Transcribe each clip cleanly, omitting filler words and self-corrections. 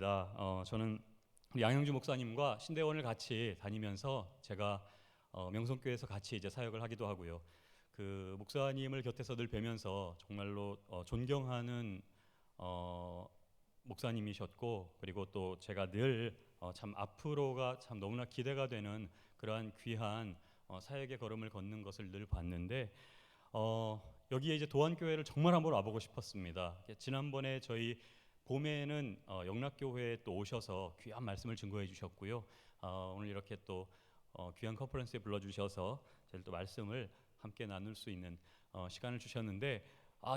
저는 우리 양영주 목사님과 신대원을 같이 다니면서 제가 명성교회에서 같이 이제 사역을 하기도 하고요. 그 목사님을 곁에서 늘 뵈면서 정말로 존경하는 목사님이셨고, 그리고 또 제가 늘 참 앞으로가 참 너무나 기대가 되는 그러한 귀한 사역의 걸음을 걷는 것을 늘 봤는데, 여기에 이제 도안교회를 정말 한번 와보고 싶었습니다. 지난번에 저희 봄에는 영락교회에 또 오셔서 귀한 말씀을 증거해 주셨고요. 오늘 이렇게 또 귀한 컨퍼런스에 불러주셔서 저희 또 말씀을 함께 나눌 수 있는 시간을 주셨는데,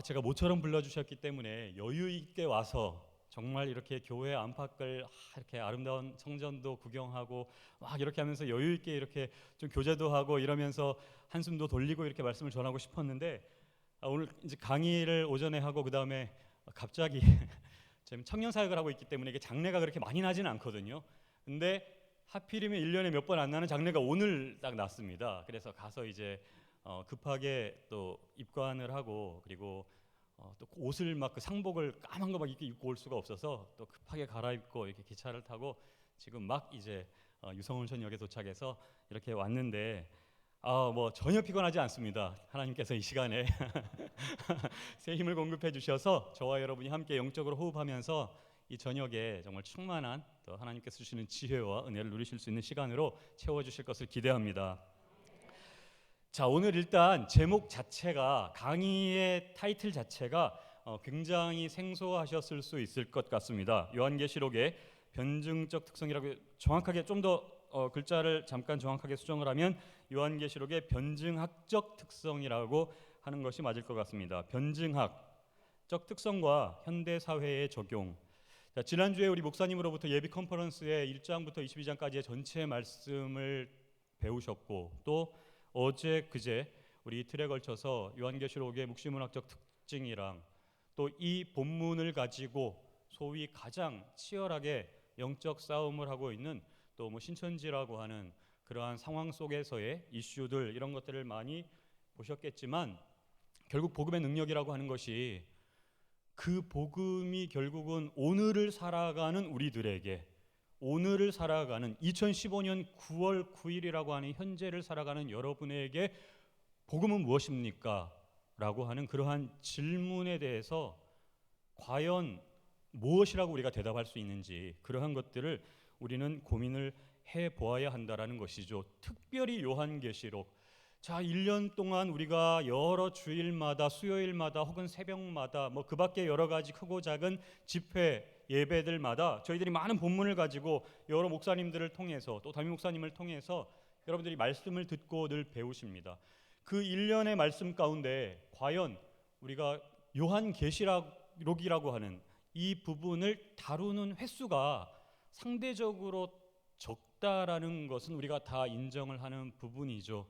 제가 모처럼 불러주셨기 때문에 여유 있게 와서 정말 이렇게 교회 안팎을 이렇게 아름다운 성전도 구경하고 막 이렇게 하면서 여유 있게 이렇게 좀 교제도 하고 이러면서 한숨도 돌리고 이렇게 말씀을 전하고 싶었는데, 오늘 이제 강의를 오전에 하고 그 다음에 갑자기 지금 청년 사역을 하고 있기 때문에 이게 장례가 그렇게 많이 나지는 않거든요. 근데 하필이면 1년에 몇 번 안 나는 장례가 오늘 딱 났습니다. 그래서 가서 이제 급하게 또 입관을 하고, 그리고 또 옷을 막 그 상복을 까만 거 막 이렇게 입고 올 수가 없어서 또 급하게 갈아입고 이렇게 기차를 타고 지금 막 이제 유성온천역에 도착해서 이렇게 왔는데, 뭐 전혀 피곤하지 않습니다. 하나님께서 이 시간에 새 힘을 공급해 주셔서 저와 여러분이 함께 영적으로 호흡하면서 이 저녁에 정말 충만한 또 하나님께서 주시는 지혜와 은혜를 누리실 수 있는 시간으로 채워주실 것을 기대합니다. 자, 오늘 일단 제목 자체가, 강의의 타이틀 자체가 굉장히 생소하셨을 수 있을 것 같습니다. 요한계시록의 변증적 특성이라고, 정확하게 좀 더 글자를 잠깐 정확하게 수정을 하면 요한계시록의 변증학적 특성이라고 하는 것이 맞을 것 같습니다. 변증학적 특성과 현대 사회의 적용. 자, 지난주에 우리 목사님으로부터 예비 컨퍼런스의 1장부터 22장까지의 전체 말씀을 배우셨고, 또 어제 그제 우리 이틀에 걸쳐서 요한계시록의 묵시문학적 특징이랑 또 이 본문을 가지고 소위 가장 치열하게 영적 싸움을 하고 있는 또 뭐 신천지라고 하는 그러한 상황 속에서의 이슈들, 이런 것들을 많이 보셨겠지만, 결국 복음의 능력이라고 하는 것이, 그 복음이 결국은 오늘을 살아가는 우리들에게, 오늘을 살아가는 2015년 9월 9일이라고 하는 현재를 살아가는 여러분에게 복음은 무엇입니까? 라고 하는 그러한 질문에 대해서 과연 무엇이라고 우리가 대답할 수 있는지, 그러한 것들을 우리는 고민을 해보아야 한다라는 것이죠. 특별히 요한계시록. 자, 1년 동안 우리가 여러 주일마다, 수요일마다 혹은 새벽마다 뭐 그 밖에 여러 가지 크고 작은 집회 예배들마다 저희들이 많은 본문을 가지고 여러 목사님들을 통해서, 또 담임 목사님을 통해서 여러분들이 말씀을 듣고 늘 배우십니다. 그 1년의 말씀 가운데 과연 우리가 요한계시록이라고 하는 이 부분을 다루는 횟수가 상대적으로 적다라는 것은 우리가 다 인정을 하는 부분이죠.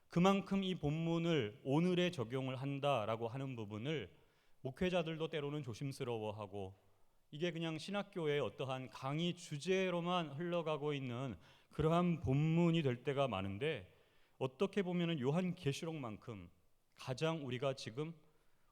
그만큼 이 본문을 오늘에 적용을 한다라고 하는 부분을 목회자들도 때로는 조심스러워하고, 이게 그냥 신학교의 어떠한 강의 주제로만 흘러가고 있는 그러한 본문이 될 때가 많은데, 어떻게 보면 요한계시록만큼 가장 우리가 지금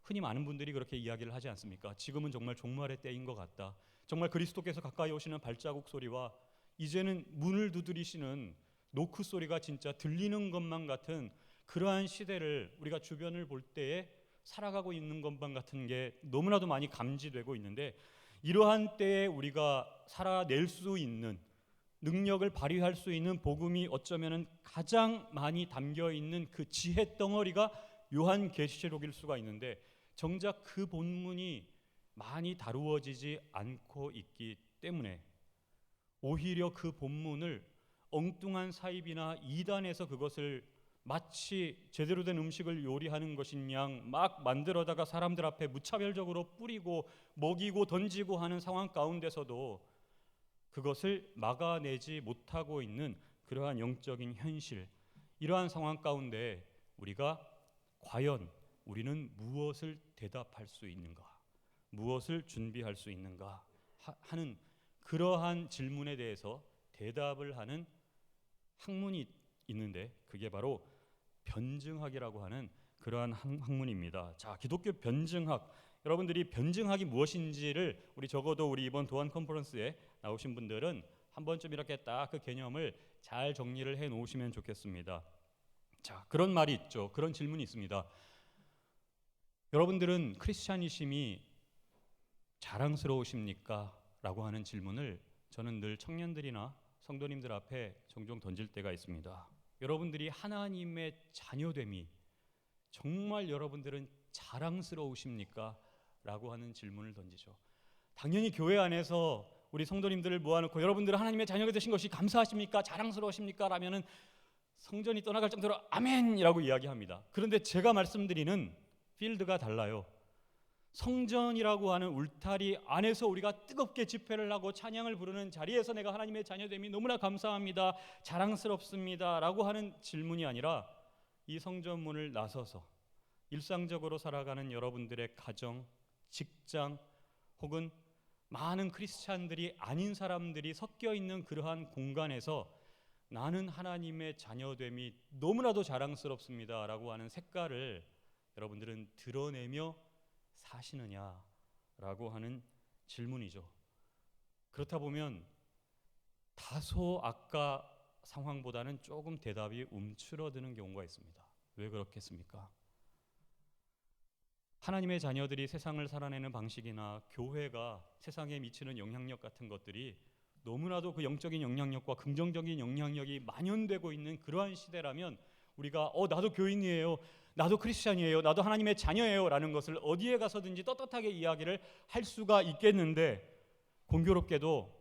흔히 많은 분들이 그렇게 이야기를 하지 않습니까? 지금은 정말 종말의 때인 것 같다. 정말 그리스도께서 가까이 오시는 발자국 소리와 이제는 문을 두드리시는 노크 소리가 진짜 들리는 것만 같은 그러한 시대를 우리가 주변을 볼 때에 살아가고 있는 것만 같은 게 너무나도 많이 감지되고 있는데, 이러한 때에 우리가 살아낼 수 있는 능력을 발휘할 수 있는 복음이 어쩌면 가장 많이 담겨 있는 그 지혜 덩어리가 요한계시록일 수가 있는데, 정작 그 본문이 많이 다루어지지 않고 있기 때문에 오히려 그 본문을 엉뚱한 사입이나 이단에서 그것을 마치 제대로 된 음식을 요리하는 것인 양 막 만들어다가 사람들 앞에 무차별적으로 뿌리고 먹이고 던지고 하는 상황 가운데서도 그것을 막아내지 못하고 있는 그러한 영적인 현실, 이러한 상황 가운데 우리가 과연 우리는 무엇을 대답할 수 있는가, 무엇을 준비할 수 있는가 하는 그러한 질문에 대해서 대답을 하는 학문이 있는데, 그게 바로 변증학이라고 하는 그러한 학문입니다. 자, 기독교 변증학, 여러분들이 변증학이 무엇인지를 우리 적어도 우리 이번 도안 컨퍼런스에 나오신 분들은 한 번쯤 이렇게 딱 그 개념을 잘 정리를 해 놓으시면 좋겠습니다. 자, 그런 말이 있죠. 그런 질문이 있습니다. 여러분들은 크리스찬이심이 자랑스러우십니까? 라고 하는 질문을 저는 늘 청년들이나 성도님들 앞에 종종 던질 때가 있습니다. 여러분들이 하나님의 자녀됨이 정말 여러분들은 자랑스러우십니까? 라고 하는 질문을 던지죠. 당연히 교회 안에서 우리 성도님들을 모아놓고 여러분들은 하나님의 자녀가 되신 것이 감사하십니까? 자랑스러우십니까? 라면은 성전이 떠나갈 정도로 아멘이라고 이야기합니다. 그런데 제가 말씀드리는 필드가 달라요. 성전이라고 하는 울타리 안에서 우리가 뜨겁게 집회를 하고 찬양을 부르는 자리에서 내가 하나님의 자녀됨이 너무나 감사합니다, 자랑스럽습니다 라고 하는 질문이 아니라 이 성전문을 나서서 일상적으로 살아가는 여러분들의 가정, 직장 혹은 많은 크리스찬들이 아닌 사람들이 섞여 있는 그러한 공간에서 나는 하나님의 자녀됨이 너무나도 자랑스럽습니다 라고 하는 색깔을 여러분들은 드러내며 사시느냐라고 하는 질문이죠. 그렇다 보면 다소 아까 상황보다는 조금 대답이 움츠러드는 경우가 있습니다. 왜 그렇겠습니까? 하나님의 자녀들이 세상을 살아내는 방식이나 교회가 세상에 미치는 영향력 같은 것들이 너무나도 그 영적인 영향력과 긍정적인 영향력이 만연되고 있는 그러한 시대라면 우리가 나도 교인이에요, 나도 크리스찬이에요, 나도 하나님의 자녀예요 라는 것을 어디에 가서든지 떳떳하게 이야기를 할 수가 있겠는데, 공교롭게도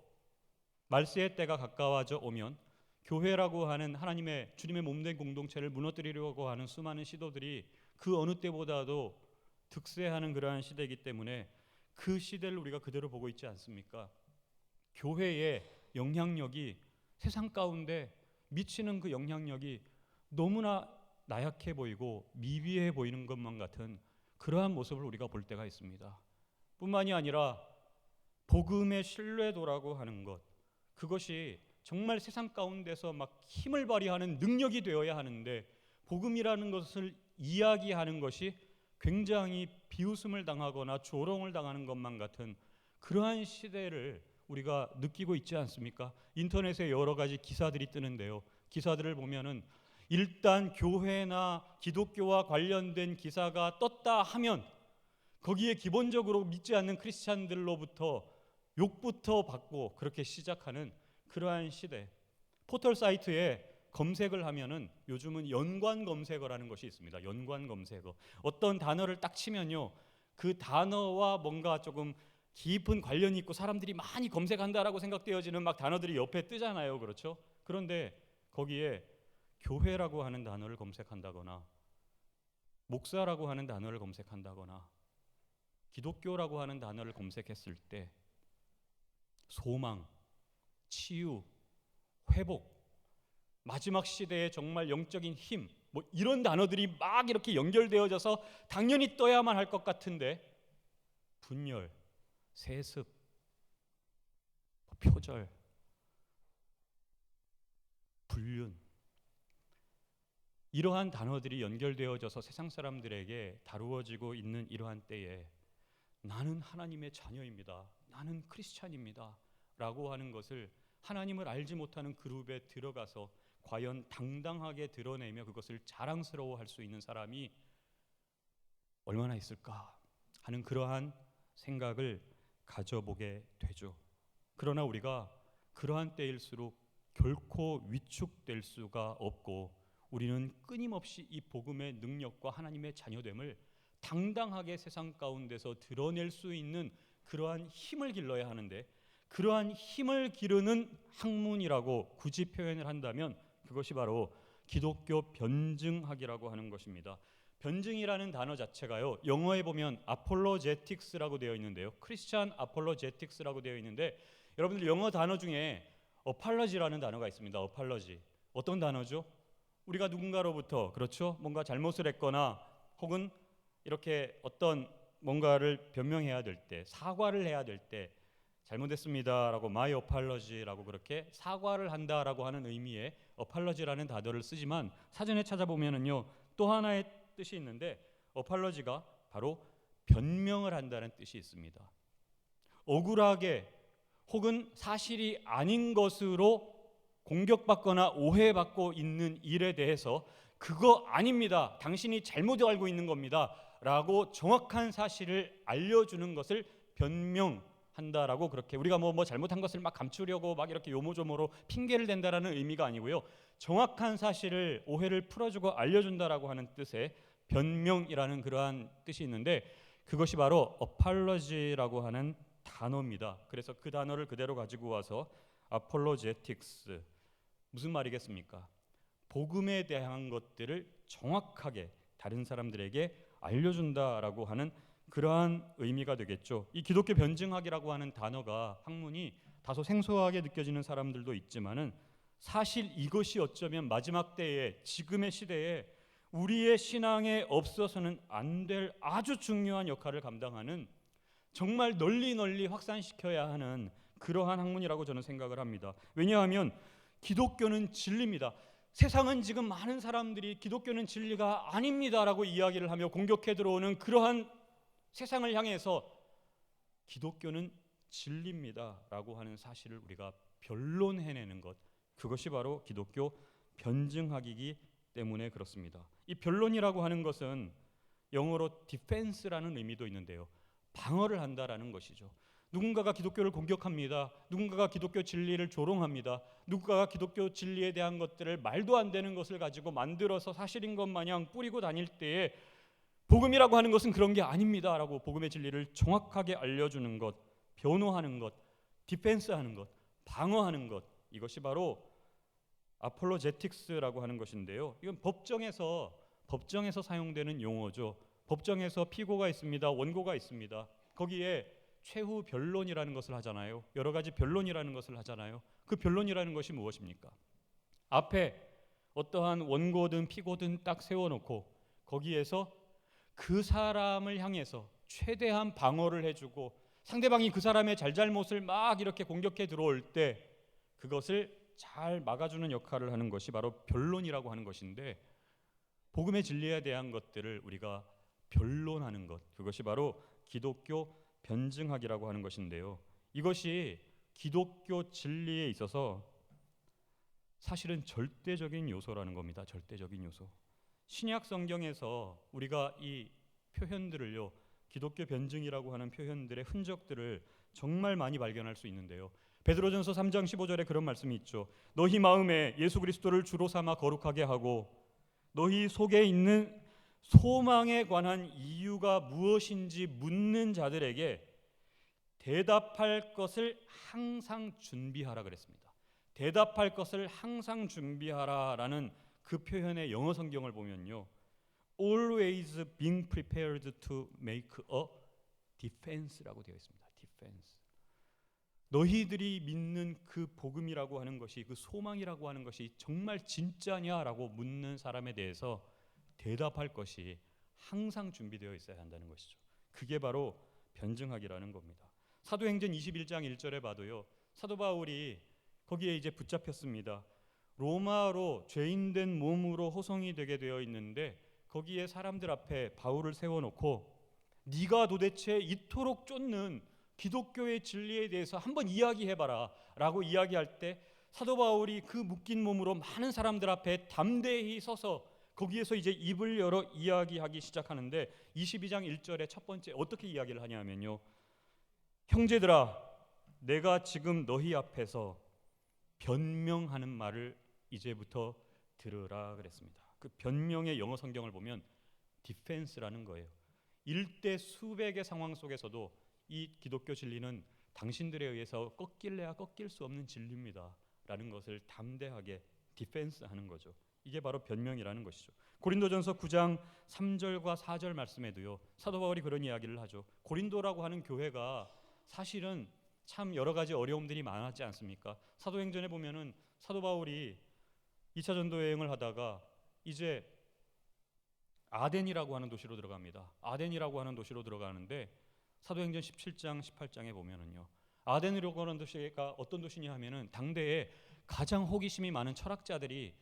말세의 때가 가까워져 오면 교회라고 하는 하나님의 주님의 몸된 공동체를 무너뜨리려고 하는 수많은 시도들이 그 어느 때보다도 득세하는 그러한 시대이기 때문에 그 시대를 우리가 그대로 보고 있지 않습니까? 교회의 영향력이 세상 가운데 미치는 그 영향력이 너무나 나약해 보이고 미비해 보이는 것만 같은 그러한 모습을 우리가 볼 때가 있습니다. 뿐만이 아니라 복음의 신뢰도라고 하는 것, 그것이 정말 세상 가운데서 막 힘을 발휘하는 능력이 되어야 하는데 복음이라는 것을 이야기하는 것이 굉장히 비웃음을 당하거나 조롱을 당하는 것만 같은 그러한 시대를 우리가 느끼고 있지 않습니까? 인터넷에 여러 가지 기사들이 뜨는데요. 기사들을 보면은 일단 교회나 기독교와 관련된 기사가 떴다 하면 거기에 기본적으로 믿지 않는 크리스찬들로부터 욕부터 받고 그렇게 시작하는 그러한 시대. 포털 사이트에 검색을 하면은 요즘은 연관 검색어라는 것이 있습니다. 연관 검색어. 어떤 단어를 딱 치면요, 그 단어와 뭔가 조금 깊은 관련이 있고 사람들이 많이 검색한다라고 생각되어지는 막 단어들이 옆에 뜨잖아요. 그렇죠? 그런데 거기에 교회라고 하는 단어를 검색한다거나 목사라고 하는 단어를 검색한다거나 기독교라고 하는 단어를 검색했을 때 소망, 치유, 회복, 마지막 시대의 정말 영적인 힘, 뭐 이런 단어들이 막 이렇게 연결되어져서 당연히 떠야만 할 것 같은데 분열, 세습, 표절, 불륜, 이러한 단어들이 연결되어져서 세상 사람들에게 다루어지고 있는 이러한 때에 나는 하나님의 자녀입니다, 나는 크리스찬입니다 라고 하는 것을 하나님을 알지 못하는 그룹에 들어가서 과연 당당하게 드러내며 그것을 자랑스러워할 수 있는 사람이 얼마나 있을까 하는 그러한 생각을 가져보게 되죠. 그러나 우리가 그러한 때일수록 결코 위축될 수가 없고 우리는 끊임없이 이 복음의 능력과 하나님의 자녀됨을 당당하게 세상 가운데서 드러낼 수 있는 그러한 힘을 길러야 하는데, 그러한 힘을 기르는 학문이라고 굳이 표현을 한다면 그것이 바로 기독교 변증학이라고 하는 것입니다. 변증이라는 단어 자체가요, 영어에 보면 apologetics라고 되어 있는데요, 크리스찬 apologetics라고 되어 있는데, 여러분들 영어 단어 중에 apology라는 단어가 있습니다. apology. 어떤 단어죠? 우리가 누군가로부터, 그렇죠, 뭔가 잘못을 했거나 혹은 이렇게 어떤 뭔가를 변명해야 될 때, 사과를 해야 될 때 잘못했습니다라고 my apology라고 그렇게 사과를 한다라고 하는 의미의 apology라는 단어를 쓰지만 사전에 찾아보면은요 또 하나의 뜻이 있는데 apology가 바로 변명을 한다는 뜻이 있습니다. 억울하게 혹은 사실이 아닌 것으로 공격받거나 오해받고 있는 일에 대해서 그거 아닙니다, 당신이 잘못 알고 있는 겁니다 라고 정확한 사실을 알려주는 것을 변명한다라고, 그렇게 우리가 뭐 잘못한 것을 막 감추려고 막 이렇게 요모조모로 핑계를 댄다라는 의미가 아니고요, 정확한 사실을, 오해를 풀어주고 알려준다라고 하는 뜻의 변명이라는 그러한 뜻이 있는데, 그것이 바로 apology라고 하는 단어입니다. 그래서 그 단어를 그대로 가지고 와서 apologetics, 무슨 말이겠습니까? 복음에 대한 것들을 정확하게 다른 사람들에게 알려준다라고 하는 그러한 의미가 되겠죠. 이 기독교 변증학이라고 하는 단어가, 학문이 다소 생소하게 느껴지는 사람들도 있지만은 사실 이것이 어쩌면 마지막 때에, 지금의 시대에 우리의 신앙에 없어서는 안 될 아주 중요한 역할을 감당하는, 정말 널리 확산시켜야 하는 그러한 학문이라고 저는 생각을 합니다. 왜냐하면 기독교는 진리입니다. 세상은 지금 많은 사람들이 기독교는 진리가 아닙니다라고 이야기를 하며 공격해 들어오는 그러한 세상을 향해서 기독교는 진리입니다라고 하는 사실을 우리가 변론해내는 것, 그것이 바로 기독교 변증학이기 때문에 그렇습니다. 이 변론이라고 하는 것은 영어로 디펜스라는 의미도 있는데요, 방어를 한다라는 것이죠. 누군가가 기독교를 공격합니다. 누군가가 기독교 진리를 조롱합니다. 누군가가 기독교 진리에 대한 것들을 말도 안 되는 것을 가지고 만들어서 사실인 것 마냥 뿌리고 다닐 때에 복음이라고 하는 것은 그런 게 아닙니다라고 복음의 진리를 정확하게 알려주는 것, 변호하는 것, 디펜스하는 것, 방어하는 것, 이것이 바로 아폴로제틱스라고 하는 것인데요. 이건 법정에서 사용되는 용어죠. 법정에서 피고가 있습니다. 원고가 있습니다. 거기에 최후 변론이라는 것을 하잖아요. 여러 가지 변론이라는 것을 하잖아요. 그 변론이라는 것이 무엇입니까? 앞에 어떠한 원고든 피고든 딱 세워놓고 거기에서 그 사람을 향해서 최대한 방어를 해주고, 상대방이 그 사람의 잘잘못을 막 이렇게 공격해 들어올 때 그것을 잘 막아주는 역할을 하는 것이 바로 변론이라고 하는 것인데, 복음의 진리에 대한 것들을 우리가 변론하는 것, 그것이 바로 기독교 변증학이라고 하는 것인데요. 이것이 기독교 진리에 있어서 사실은 절대적인 요소라는 겁니다. 절대적인 요소. 신약 성경에서 우리가 이 표현들을요, 기독교 변증이라고 하는 표현들의 흔적들을 정말 많이 발견할 수 있는데요. 베드로전서 3장 15절에 그런 말씀이 있죠. 너희 마음에 예수 그리스도를 주로 삼아 거룩하게 하고 너희 속에 있는 소망에 관한 이유가 무엇인지 묻는 자들에게 대답할 것을 항상 준비하라 그랬습니다. 대답할 것을 항상 준비하라라는 그 표현의 영어 성경을 보면요, always being prepared to make a defense라고 되어 있습니다. defense. 너희들이 믿는 그 복음이라고 하는 것이, 그 소망이라고 하는 것이 정말 진짜냐라고 묻는 사람에 대해서 대답할 것이 항상 준비되어 있어야 한다는 것이죠. 그게 바로 변증학이라는 겁니다. 사도행전 21장 1절에 봐도요, 사도 바울이 거기에 이제 붙잡혔습니다. 로마로 죄인된 몸으로 호송이 되게 되어 있는데 거기에 사람들 앞에 바울을 세워놓고 네가 도대체 이토록 쫓는 기독교의 진리에 대해서 한번 이야기해봐라 라고 이야기할 때 사도 바울이 그 묶인 몸으로 많은 사람들 앞에 담대히 서서 거기에서 이제 입을 열어 이야기하기 시작하는데 22장 1절에 첫 번째 어떻게 이야기를 하냐면요, 형제들아 내가 지금 너희 앞에서 변명하는 말을 이제부터 들으라 그랬습니다. 그 변명의 영어 성경을 보면 디펜스라는 거예요. 일대 수백의 상황 속에서도 이 기독교 진리는 당신들에 의해서 꺾일래야 꺾일 수 없는 진리입니다 라는 것을 담대하게 디펜스하는 거죠. 이게 바로 변명이라는 것이죠. 고린도전서 9장 3절과 4절 말씀에도요, 사도 바울이 그런 이야기를 하죠. 고린도라고 하는 교회가 사실은 참 여러 가지 어려움들이 많았지 않습니까? 사도행전에 보면은 사도 바울이 2차 전도 여행을 하다가 이제 아덴이라고 하는 도시로 들어갑니다. 아덴이라고 하는 도시로 들어가는데 사도행전 17장 18장에 보면은요, 아덴이라고 하는 도시가 어떤 도시냐 하면은 당대에 가장 호기심이 많은 철학자들이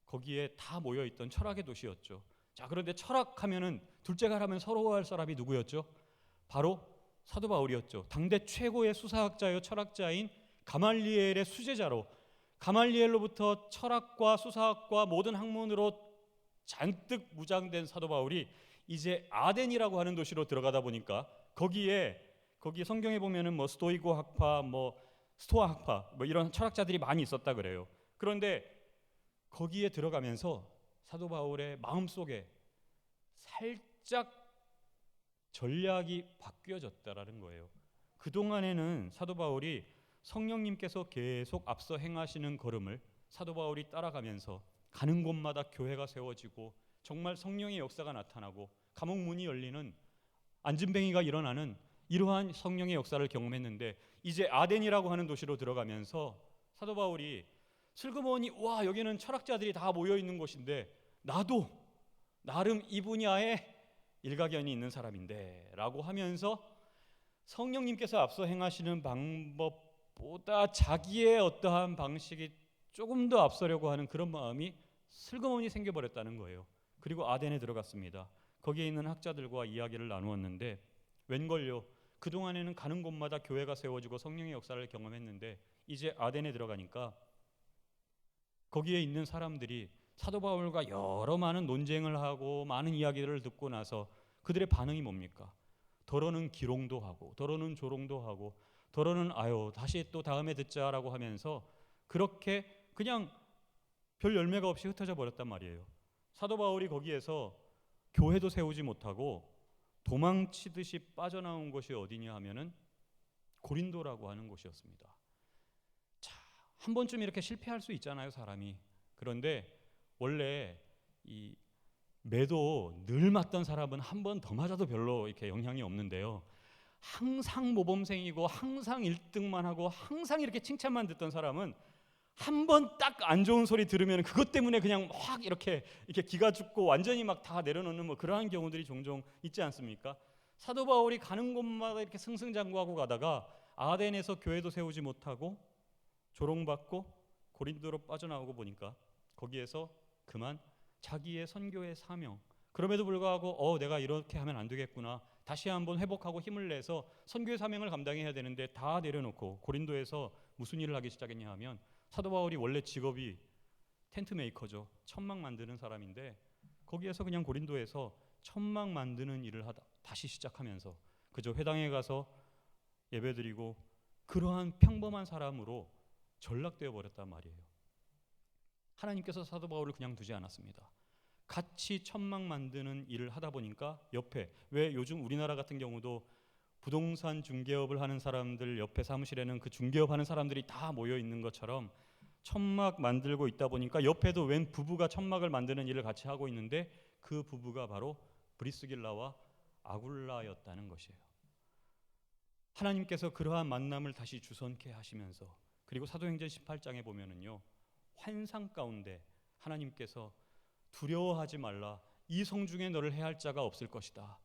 거기에 다 모여 있던 철학의 도시였죠. 자, 그런데 철학하면은 둘째가 하면 서러워할 사람이 누구였죠? 바로 사도 바울이었죠. 당대 최고의 수사학자요 철학자인 가말리엘의 수제자로, 가말리엘로부터 철학과 수사학과 모든 학문으로 잔뜩 무장된 사도 바울이 이제 아덴이라고 하는 도시로 들어가다 보니까 거기 성경에 보면은 뭐 스토이고 학파, 뭐 스토아 학파, 뭐 이런 철학자들이 많이 있었다 그래요. 그런데 거기에 들어가면서 사도 바울의 마음속에 살짝 전략이 바뀌어졌다라는 거예요. 그동안에는 사도 바울이 성령님께서 계속 앞서 행하시는 걸음을 사도 바울이 따라가면서 가는 곳마다 교회가 세워지고 정말 성령의 역사가 나타나고 감옥 문이 열리는, 안진뱅이가 일어나는 이러한 성령의 역사를 경험했는데, 이제 아덴이라고 하는 도시로 들어가면서 사도 바울이 슬그머니 와, 여기는 철학자들이 다 모여 있는 곳인데 나도 나름 이 분야에 일가견이 있는 사람인데 라고 하면서 성령님께서 앞서 행하시는 방법보다 자기의 어떠한 방식이 조금 더 앞서려고 하는 그런 마음이 슬그머니 생겨버렸다는 거예요. 그리고 아덴에 들어갔습니다. 거기에 있는 학자들과 이야기를 나누었는데 웬걸요, 그동안에는 가는 곳마다 교회가 세워지고 성령의 역사를 경험했는데 이제 아덴에 들어가니까 거기에 있는 사람들이 사도 바울과 여러 많은 논쟁을 하고 많은 이야기들을 듣고 나서 그들의 반응이 뭡니까? 더러는 기롱도 하고 더러는 조롱도 하고 더러는 아유 다시 또 다음에 듣자라고 하면서 그렇게 그냥 별 열매가 없이 흩어져 버렸단 말이에요. 사도 바울이 거기에서 교회도 세우지 못하고 도망치듯이 빠져나온 곳이 어디냐 하면은 고린도라고 하는 곳이었습니다. 자, 한 번쯤 이렇게 실패할 수 있잖아요, 사람이. 그런데 원래 이 매도 늘 맞던 사람은 한 번 더 맞아도 별로 이렇게 영향이 없는데요. 항상 모범생이고 항상 1등만 하고 항상 이렇게 칭찬만 듣던 사람은 한 번 딱 안 좋은 소리 들으면 그것 때문에 그냥 확 이렇게 기가 죽고 완전히 막 다 내려놓는 뭐 그러한 경우들이 종종 있지 않습니까? 사도 바울이 가는 곳마다 이렇게 승승장구하고 가다가 아덴에서 교회도 세우지 못하고 조롱받고 고린도로 빠져나오고 보니까 거기에서 그만 자기의 선교의 사명, 그럼에도 불구하고 내가 이렇게 하면 안 되겠구나, 다시 한번 회복하고 힘을 내서 선교의 사명을 감당해야 되는데 다 내려놓고 고린도에서 무슨 일을 하기 시작했냐 하면, 사도 바울이 원래 직업이 텐트 메이커죠. 천막 만드는 사람인데 거기에서 그냥 고린도에서 천막 만드는 일을 하다 다시 시작하면서 그저 회당에 가서 예배드리고 그러한 평범한 사람으로 전락되어 버렸단 말이에요. 하나님께서 사도 바울을 그냥 두지 않았습니다. 같이 천막 만드는 일을 하다 보니까 옆에, 왜 요즘 우리나라 같은 경우도 부동산 중개업을 하는 사람들 옆에 사무실에는 그 중개업 하는 사람들이 다 모여 있는 것처럼 천막 만들고 있다 보니까 옆에도 웬 부부가 천막을 만드는 일을 같이 하고 있는데 그 부부가 바로 브리스길라와 아굴라였다는 것이에요. 하나님께서 그러한 만남을 다시 주선케 하시면서, 그리고 사도행전 18장에 보면은요, 환상 가운데 하나님께서 두려워하지 말라, 이 성중에 너를 해할 자가 없을 것이다,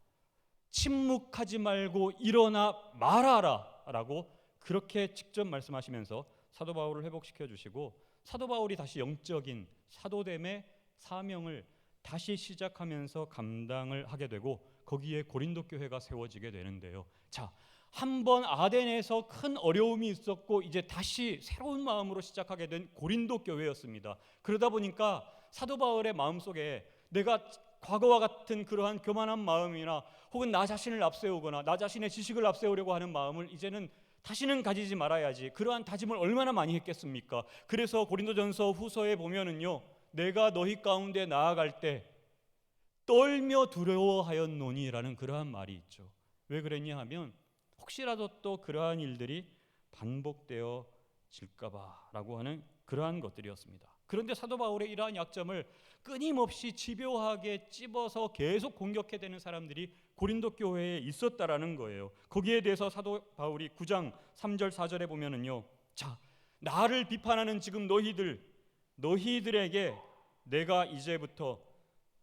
침묵하지 말고 일어나 말하라 라고 그렇게 직접 말씀하시면서 사도 바울을 회복시켜 주시고, 사도 바울이 다시 영적인 사도됨의 사명을 다시 시작하면서 감당을 하게 되고 거기에 고린도 교회가 세워지게 되는데요. 자, 한번 아덴에서 큰 어려움이 있었고 이제 다시 새로운 마음으로 시작하게 된 고린도 교회였습니다. 그러다 보니까 사도 바울의 마음속에 내가 과거와 같은 그러한 교만한 마음이나 혹은 나 자신을 앞세우거나 나 자신의 지식을 앞세우려고 하는 마음을 이제는 다시는 가지지 말아야지, 그러한 다짐을 얼마나 많이 했겠습니까? 그래서 고린도전서 후서에 보면은요, 내가 너희 가운데 나아갈 때 떨며 두려워하였노니라는 그러한 말이 있죠. 왜 그랬냐 하면 혹시라도 또 그러한 일들이 반복되어질까 봐라고 하는 그러한 것들이었습니다. 그런데 사도 바울의 이러한 약점을 끊임없이 집요하게 찝어서 계속 공격해대는 사람들이 고린도 교회에 있었다라는 거예요. 거기에 대해서 사도 바울이 9장 3절 4절에 보면은요, 자, 나를 비판하는 지금 너희들에게 내가 이제부터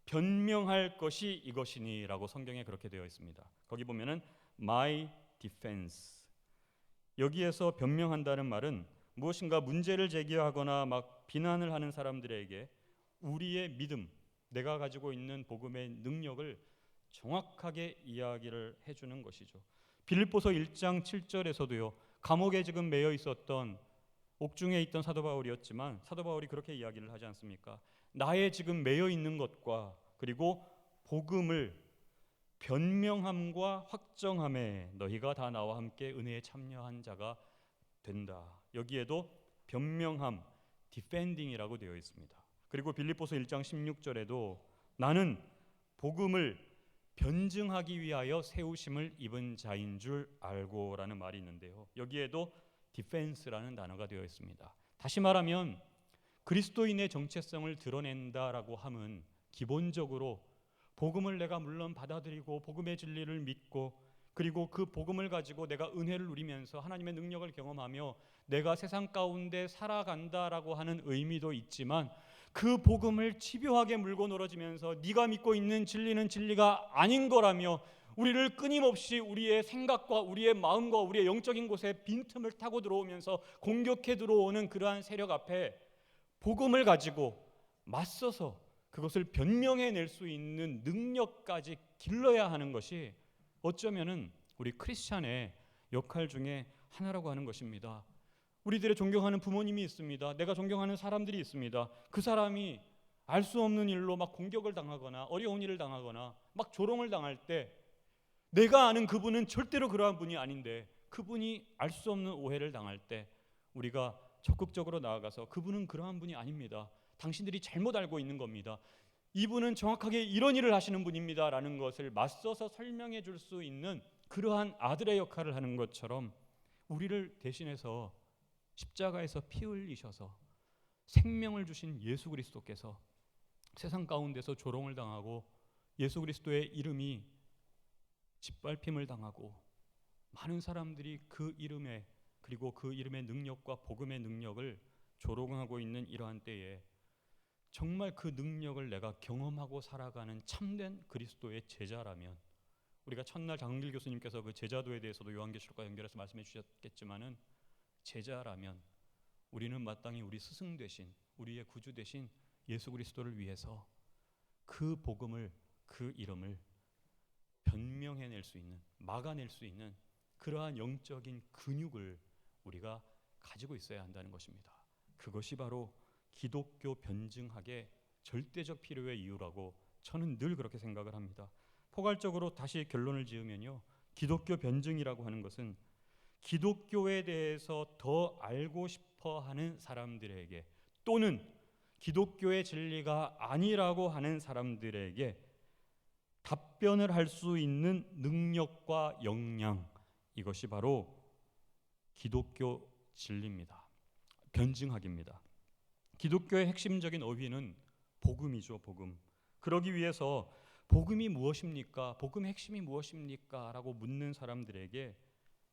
변명할 것이 이것이니라고 성경에 그렇게 되어 있습니다. 거기 보면은 my defense, 여기에서 변명한다는 말은 무엇인가 문제를 제기하거나 막 비난을 하는 사람들에게 우리의 믿음, 내가 가지고 있는 복음의 능력을 정확하게 이야기를 해주는 것이죠. 빌립보서 1장 7절에서도요. 감옥에 지금 매여 있었던 옥중에 있던 사도 바울이었지만 사도 바울이 그렇게 이야기를 하지 않습니까? 나의 지금 매여 있는 것과 그리고 복음을 변명함과 확정함에 너희가 다 나와 함께 은혜에 참여한 자가 된다. 여기에도 변명함, 디펜딩이라고 되어 있습니다. 그리고 빌립보서 1장 16절에도 나는 복음을 변증하기 위하여 세우심을 입은 자인 줄 알고라는 말이 있는데요. 여기에도 디펜스라는 단어가 되어 있습니다. 다시 말하면 그리스도인의 정체성을 드러낸다라고 함은 기본적으로 복음을 내가 물론 받아들이고 복음의 진리를 믿고 그리고 그 복음을 가지고 내가 은혜를 누리면서 하나님의 능력을 경험하며 내가 세상 가운데 살아간다라고 하는 의미도 있지만 그 복음을 집요하게 물고 늘어지면서 네가 믿고 있는 진리는 진리가 아닌 거라며 우리를 끊임없이 우리의 생각과 우리의 마음과 우리의 영적인 곳에 빈틈을 타고 들어오면서 공격해 들어오는 그러한 세력 앞에 복음을 가지고 맞서서 그것을 변명해낼 수 있는 능력까지 길러야 하는 것이 어쩌면은 우리 크리스찬의 역할 중에 하나라고 하는 것입니다. 우리들의 존경하는 부모님이 있습니다. 내가 존경하는 사람들이 있습니다. 그 사람이 알 수 없는 일로 막 공격을 당하거나 어려운 일을 당하거나 막 조롱을 당할 때 내가 아는 그분은 절대로 그러한 분이 아닌데 그분이 알 수 없는 오해를 당할 때 우리가 적극적으로 나아가서 그분은 그러한 분이 아닙니다. 당신들이 잘못 알고 있는 겁니다. 이분은 정확하게 이런 일을 하시는 분입니다 라는 것을 맞서서 설명해 줄 수 있는 그러한 아들의 역할을 하는 것처럼 우리를 대신해서 십자가에서 피 흘리셔서 생명을 주신 예수 그리스도께서 세상 가운데서 조롱을 당하고 예수 그리스도의 이름이 짓밟힘을 당하고 많은 사람들이 그 이름에 그리고 그 이름의 능력과 복음의 능력을 조롱하고 있는 이러한 때에 정말 그 능력을 내가 경험하고 살아가는 참된 그리스도의 제자라면 우리가 첫날 장길 교수님께서 그 제자도에 대해서도 요한계시록과 연결해서 말씀해 주셨겠지만은 제자라면 우리는 마땅히 우리 스승 되신 우리의 구주 되신 예수 그리스도를 위해서 그 복음을 그 이름을 변명해낼 수 있는 막아낼 수 있는 그러한 영적인 근육을 우리가 가지고 있어야 한다는 것입니다. 그것이 바로 기독교 변증학의 절대적 필요의 이유라고 저는 늘 그렇게 생각을 합니다. 포괄적으로 다시 결론을 지으면요, 기독교 변증이라고 하는 것은 기독교에 대해서 더 알고 싶어하는 사람들에게 또는 기독교의 진리가 아니라고 하는 사람들에게 답변을 할 수 있는 능력과 역량, 이것이 바로 기독교 진리입니다. 변증학입니다. 기독교의 핵심적인 어휘는 복음이죠. 복음. 그러기 위해서 복음이 무엇입니까? 복음의 핵심이 무엇입니까? 라고 묻는 사람들에게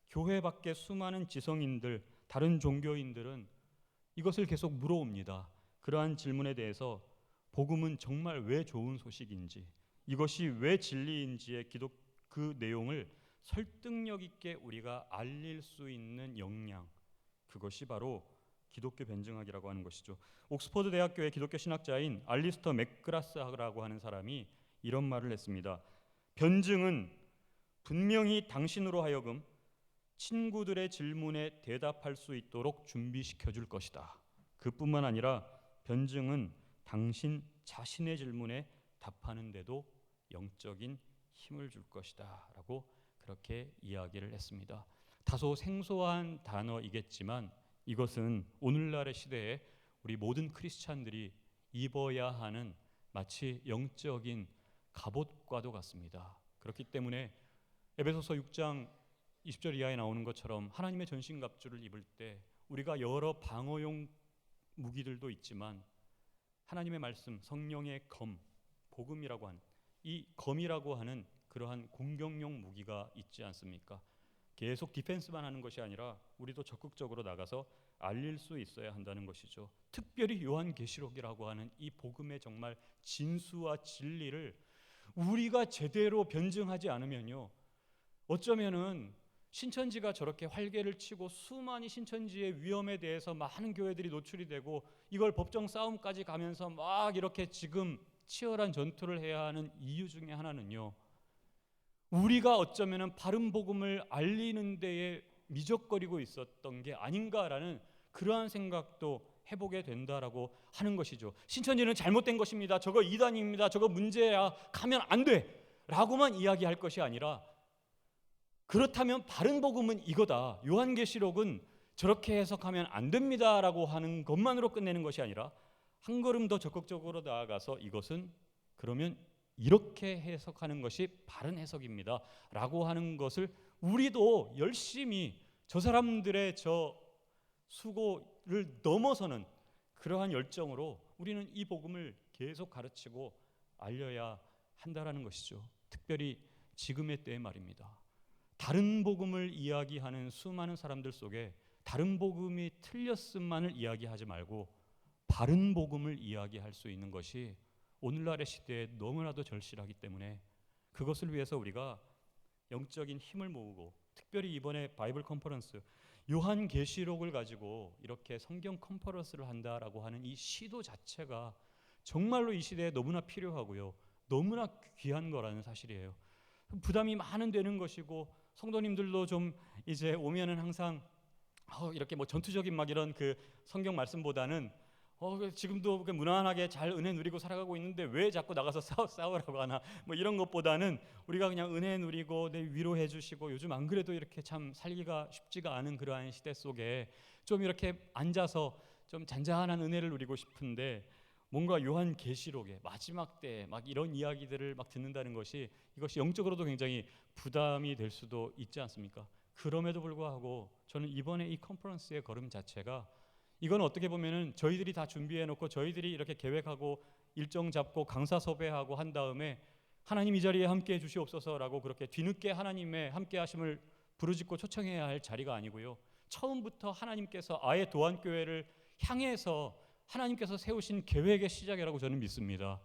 교회 밖의 수많은 지성인들, 다른 종교인들은 이것을 계속 물어옵니다. 그러한 질문에 대해서 복음은 정말 왜 좋은 소식인지, 이것이 왜 진리인지의 그 내용을 설득력 있게 우리가 알릴 수 있는 역량, 그것이 바로 기독교 변증학이라고 하는 것이죠. 옥스퍼드 대학교의 기독교 신학자인 알리스터 맥그라스라고 하는 사람이 이런 말을 했습니다. 변증은 분명히 당신으로 하여금 친구들의 질문에 대답할 수 있도록 준비시켜 줄 것이다. 그뿐만 아니라 변증은 당신 자신의 질문에 답하는 데도 영적인 힘을 줄 것이다 라고 그렇게 이야기를 했습니다. 다소 생소한 단어이겠지만 이것은 오늘날의 시대에 우리 모든 크리스찬들이 입어야 하는 마치 영적인 갑옷과도 같습니다. 그렇기 때문에 에베소서 6장 20절 이하에 나오는 것처럼 하나님의 전신갑주를 입을 때 우리가 여러 방어용 무기들도 있지만 하나님의 말씀, 성령의 검, 복음이라고 하는 이 검이라고 하는 그러한 공격용 무기가 있지 않습니까? 계속 디펜스만 하는 것이 아니라 우리도 적극적으로 나가서 알릴 수 있어야 한다는 것이죠. 특별히 요한계시록이라고 하는 이 복음의 정말 진수와 진리를 우리가 제대로 변증하지 않으면요, 어쩌면은 신천지가 저렇게 활개를 치고 수많은 신천지의 위험에 대해서 많은 교회들이 노출이 되고 이걸 법정 싸움까지 가면서 막 이렇게 지금 치열한 전투를 해야 하는 이유 중에 하나는요, 우리가 어쩌면은 바른 복음을 알리는 데에 미적거리고 있었던 게 아닌가라는 그러한 생각도 해보게 된다라고 하는 것이죠. 신천지는 잘못된 것입니다. 저거 이단입니다. 저거 문제야. 가면 안 돼. 라고만 이야기할 것이 아니라 그렇다면 바른 복음은 이거다. 요한계시록은 저렇게 해석하면 안 됩니다라고 하는 것만으로 끝내는 것이 아니라 한 걸음 더 적극적으로 나아가서 이것은 그러면 이렇게 해석하는 것이 바른 해석입니다 라고 하는 것을 우리도 열심히 저 사람들의 저 수고를 넘어서는 그러한 열정으로 우리는 이 복음을 계속 가르치고 알려야 한다라는 것이죠. 특별히 지금의 때에 말입니다. 다른 복음을 이야기하는 수많은 사람들 속에 다른 복음이 틀렸음만을 이야기하지 말고 바른 복음을 이야기할 수 있는 것이 오늘날의 시대에 너무나도 절실하기 때문에 그것을 위해서 우리가 영적인 힘을 모으고 특별히 이번에 바이블 컨퍼런스 요한계시록을 가지고 이렇게 성경 컨퍼런스를 한다라고 하는 이 시도 자체가 정말로 이 시대에 너무나 필요하고요. 너무나 귀한 거라는 사실이에요. 부담이 많은 되는 것이고 성도님들도 좀 이제 오면은 항상 이렇게 뭐 전투적인 막 이런 그 성경 말씀보다는 지금도 무난하게 잘 은혜 누리고 살아가고 있는데 왜 자꾸 나가서 싸우라고 하나 뭐 이런 것보다는 우리가 그냥 은혜 누리고 내 위로해 주시고 요즘 안 그래도 이렇게 참 살기가 쉽지가 않은 그러한 시대 속에 좀 이렇게 앉아서 좀 잔잔한 은혜를 누리고 싶은데 뭔가 요한계시록의 마지막 때 막 이런 이야기들을 막 듣는다는 것이 이것이 영적으로도 굉장히 부담이 될 수도 있지 않습니까? 그럼에도 불구하고 저는 이번에 이 컨퍼런스의 걸음 자체가 이건 어떻게 보면은 저희들이 다 준비해 놓고 저희들이 이렇게 계획하고 일정 잡고 강사 섭외하고 한 다음에 하나님 이 자리에 함께해 주시옵소서라고 그렇게 뒤늦게 하나님의 함께 하심을 부르짖고 초청해야 할 자리가 아니고요. 처음부터 하나님께서 아예 도안교회를 향해서 하나님께서 세우신 계획의 시작이라고 저는 믿습니다.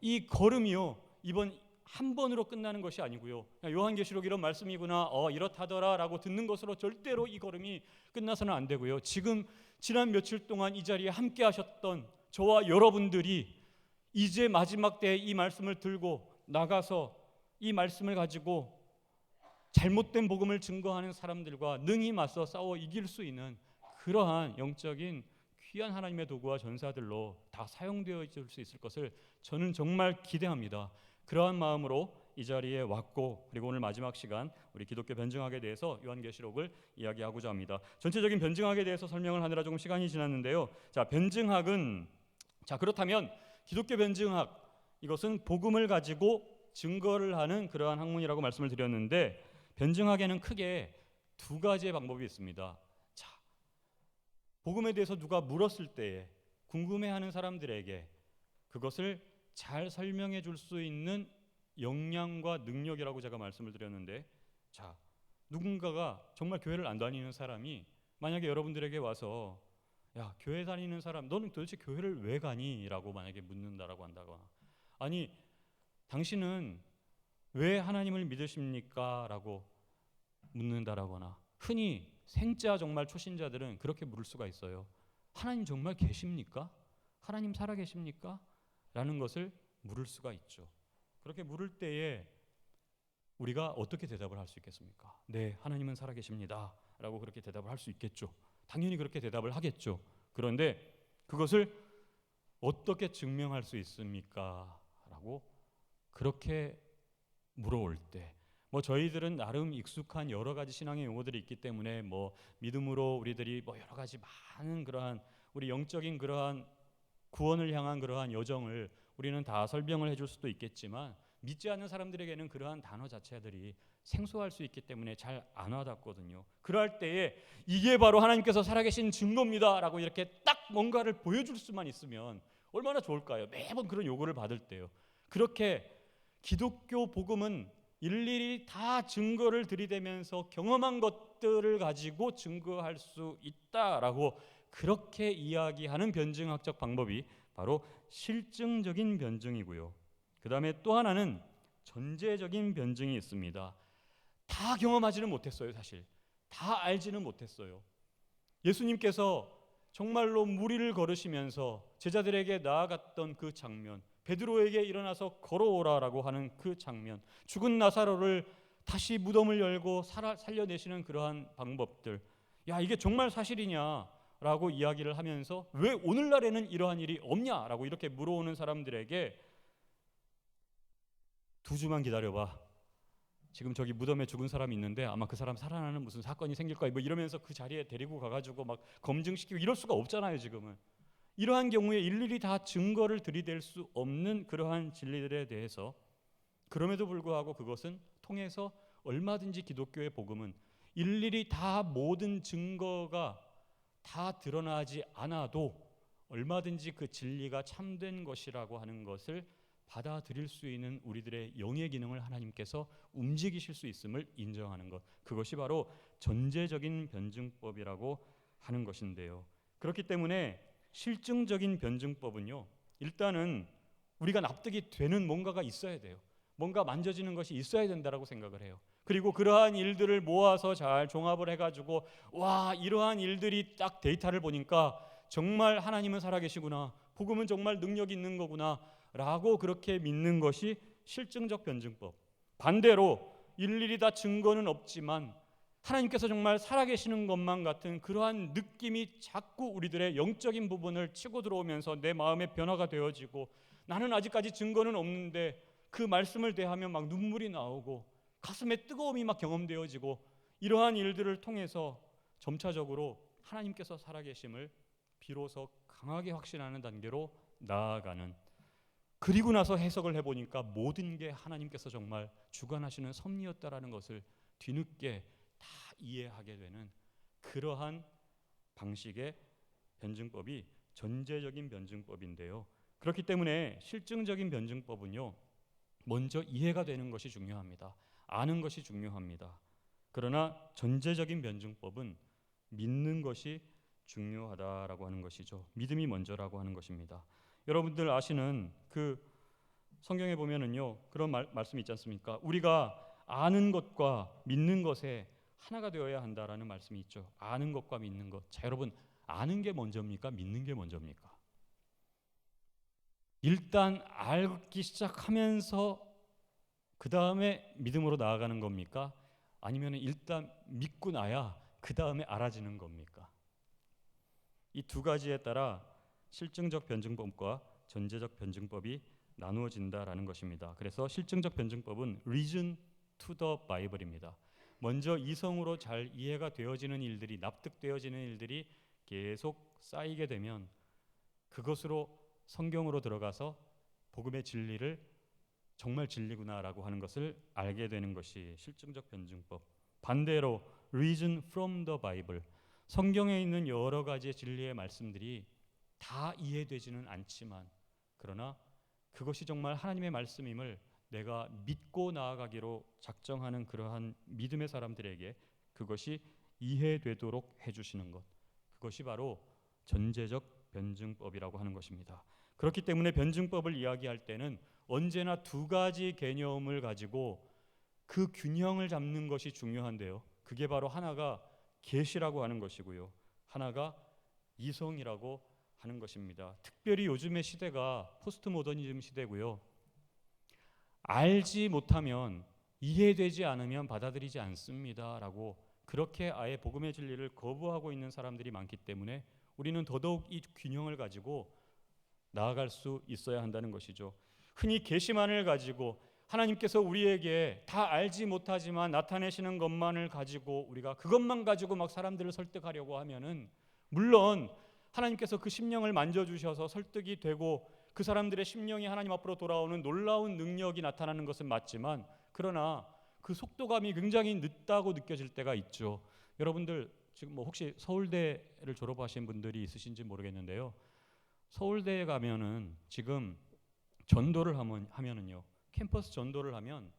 이 걸음이요. 이번 한 번으로 끝나는 것이 아니고요. 요한계시록 이런 말씀이구나. 이렇다더라라고 듣는 것으로 절대로 이 걸음이 끝나서는 안 되고요. 지난 며칠 동안 이 자리에 함께 하셨던 저와 여러분들이 이제 마지막 때에 이 말씀을 들고 나가서 이 말씀을 가지고 잘못된 복음을 증거하는 사람들과 능히 맞서 싸워 이길 수 있는 그러한 영적인 귀한 하나님의 도구와 전사들로 다 사용되어질 수 있을 것을 저는 정말 기대합니다. 그러한 마음으로 이 자리에 왔고 그리고 오늘 마지막 시간 우리 기독교 변증학에 대해서 요한계시록을 이야기하고자 합니다. 전체적인 변증학에 대해서 설명을 하느라 조금 시간이 지났는데요. 자, 변증학은 그렇다면 기독교 변증학 이것은 복음을 가지고 증거를 하는 그러한 학문이라고 말씀을 드렸는데 변증학에는 크게 두 가지의 방법이 있습니다. 자, 복음에 대해서 누가 물었을 때에 궁금해하는 사람들에게 그것을 잘 설명해 줄 수 있는 역량과 능력이라고 제가 말씀을 드렸는데 자, 누군가가 정말 교회를 안 다니는 사람이 만약에 여러분들에게 와서 야, 교회 다니는 사람 너는 도대체 교회를 왜 가니? 라고 만약에 묻는다라고 한다거나 아니 당신은 왜 하나님을 믿으십니까? 라고 묻는다라거나 흔히 생자 정말 초신자들은 그렇게 물을 수가 있어요. 하나님 정말 계십니까? 하나님 살아계십니까? 라는 것을 물을 수가 있죠. 그렇게 물을 때에 우리가 어떻게 대답을 할 수 있겠습니까? 네, 하나님은 살아계십니다 라고 그렇게 대답을 할 수 있겠죠. 당연히 그렇게 대답을 하겠죠. 그런데 그것을 어떻게 증명할 수 있습니까? 라고 그렇게 물어올 때 저희들은 나름 익숙한 여러 가지 신앙의 용어들이 있기 때문에 믿음으로 우리들이 여러 가지 많은 그러한 우리 영적인 그러한 구원을 향한 그러한 여정을 우리는 다 설명을 해줄 수도 있겠지만 믿지 않는 사람들에게는 그러한 단어 자체들이 생소할 수 있기 때문에 잘 안 와닿거든요. 그럴 때에 이게 바로 하나님께서 살아계신 증거입니다 라고 이렇게 딱 뭔가를 보여줄 수만 있으면 얼마나 좋을까요? 매번 그런 요구를 받을 때요. 그렇게 기독교 복음은 일일이 다 증거를 들이대면서 경험한 것들을 가지고 증거할 수 있다라고 그렇게 이야기하는 변증학적 방법이 바로 실증적인 변증이고요. 그 다음에 또 하나는 전제적인 변증이 있습니다. 다 경험하지는 못했어요. 사실 다 알지는 못했어요. 예수님께서 정말로 무리를 걸으시면서 제자들에게 나아갔던 그 장면, 베드로에게 일어나서 걸어오라라고 하는 그 장면, 죽은 나사로를 다시 무덤을 열고 살려내시는 그러한 방법들, 야 이게 정말 사실이냐라고 이야기를 하면서 왜 오늘날에는 이러한 일이 없냐라고 이렇게 물어오는 사람들에게 2주만 기다려봐. 지금 저기 무덤에 죽은 사람이 있는데 아마 그 사람 살아나는 무슨 사건이 생길 거야. 뭐 이러면서 그 자리에 데리고 가가지고 막 검증시키고 이럴 수가 없잖아요. 지금은 이러한 경우에 일일이 다 증거를 들이댈 수 없는 그러한 진리들에 대해서, 그럼에도 불구하고 그것은 통해서 얼마든지 기독교의 복음은 일일이 다 모든 증거가 다 드러나지 않아도 얼마든지 그 진리가 참된 것이라고 하는 것을 받아들일 수 있는 우리들의 영의 기능을 하나님께서 움직이실 수 있음을 인정하는 것, 그것이 바로 전제적인 변증법이라고 하는 것인데요. 그렇기 때문에 실증적인 변증법은요, 일단은 우리가 납득이 되는 뭔가가 있어야 돼요. 뭔가 만져지는 것이 있어야 된다라고 생각을 해요. 그리고 그러한 일들을 모아서 잘 종합을 해가지고 와 이러한 일들이 딱 데이터를 보니까 정말 하나님은 살아계시구나, 복음은 정말 능력 있는 거구나 라고 그렇게 믿는 것이 실증적 변증법. 반대로 일일이 다 증거는 없지만 하나님께서 정말 살아계시는 것만 같은 그러한 느낌이 자꾸 우리들의 영적인 부분을 치고 들어오면서 내 마음의 변화가 되어지고, 나는 아직까지 증거는 없는데 그 말씀을 대하면 막 눈물이 나오고 가슴에 뜨거움이 막 경험되어지고, 이러한 일들을 통해서 점차적으로 하나님께서 살아계심을 비로소 강하게 확신하는 단계로 나아가는, 그리고 나서 해석을 해보니까 모든 게 하나님께서 정말 주관하시는 섭리였다라는 것을 뒤늦게 다 이해하게 되는 그러한 방식의 변증법이 전제적인 변증법인데요. 그렇기 때문에 실증적인 변증법은요, 먼저 이해가 되는 것이 중요합니다. 아는 것이 중요합니다. 그러나 전제적인 변증법은 믿는 것이 중요하다라고 하는 것이죠. 믿음이 먼저라고 하는 것입니다. 여러분들 아시는 그 성경에 보면은요, 그런 말씀이 있지 않습니까? 우리가 아는 것과 믿는 것에 하나가 되어야 한다라는 말씀이 있죠. 아는 것과 믿는 것. 자, 여러분, 아는 게 먼저입니까? 믿는 게 먼저입니까? 일단 알기 시작하면서 그 다음에 믿음으로 나아가는 겁니까? 아니면 일단 믿고 나야 그 다음에 알아지는 겁니까? 이 두 가지에 따라 실증적 변증법과 전제적 변증법이 나누어진다라는 것입니다. 그래서 실증적 변증법은 reason to the Bible입니다. 먼저 이성으로 잘 이해가 되어지는 일들이, 납득되어지는 일들이 계속 쌓이게 되면 그것으로 성경으로 들어가서 복음의 진리를 정말 진리구나라고 하는 것을 알게 되는 것이 실증적 변증법. 반대로 reason from the Bible, 성경에 있는 여러 가지의 진리의 말씀들이 다 이해되지는 않지만 그러나 그것이 정말 하나님의 말씀임을 내가 믿고 나아가기로 작정하는 그러한 믿음의 사람들에게 그것이 이해되도록 해주시는 것, 그것이 바로 전제적 변증법이라고 하는 것입니다. 그렇기 때문에 변증법을 이야기할 때는 언제나 두 가지 개념을 가지고 그 균형을 잡는 것이 중요한데요. 그게 바로 하나가 계시라고 하는 것이고요, 하나가 이성이라고 하는 것입니다. 특별히 요즘의 시대가 포스트 모더니즘 시대고요. 알지 못하면, 이해되지 않으면 받아들이지 않습니다라고 그렇게 아예 복음의 진리를 거부하고 있는 사람들이 많기 때문에 우리는 더더욱 이 균형을 가지고 나아갈 수 있어야 한다는 것이죠. 흔히 계시만을 가지고 하나님께서 우리에게 다 알지 못하지만 나타내시는 것만을 가지고 우리가 그것만 가지고 막 사람들을 설득하려고 하면은, 물론 하나님께서 그 심령을 만져주셔서 설득이 되고 그 사람들의 심령이 하나님 앞으로 돌아오는 놀라운 능력이 나타나는 것은 맞지만, 그러나 그 속도감이 굉장히 늦다고 느껴질 때가 있죠. 여러분들 지금 뭐 혹시 서울대를 졸업하신 분들이 있으신지 모르겠는데요, 서울대에 가면은 지금 전도를 하면은요, 캠퍼스 전도를 하면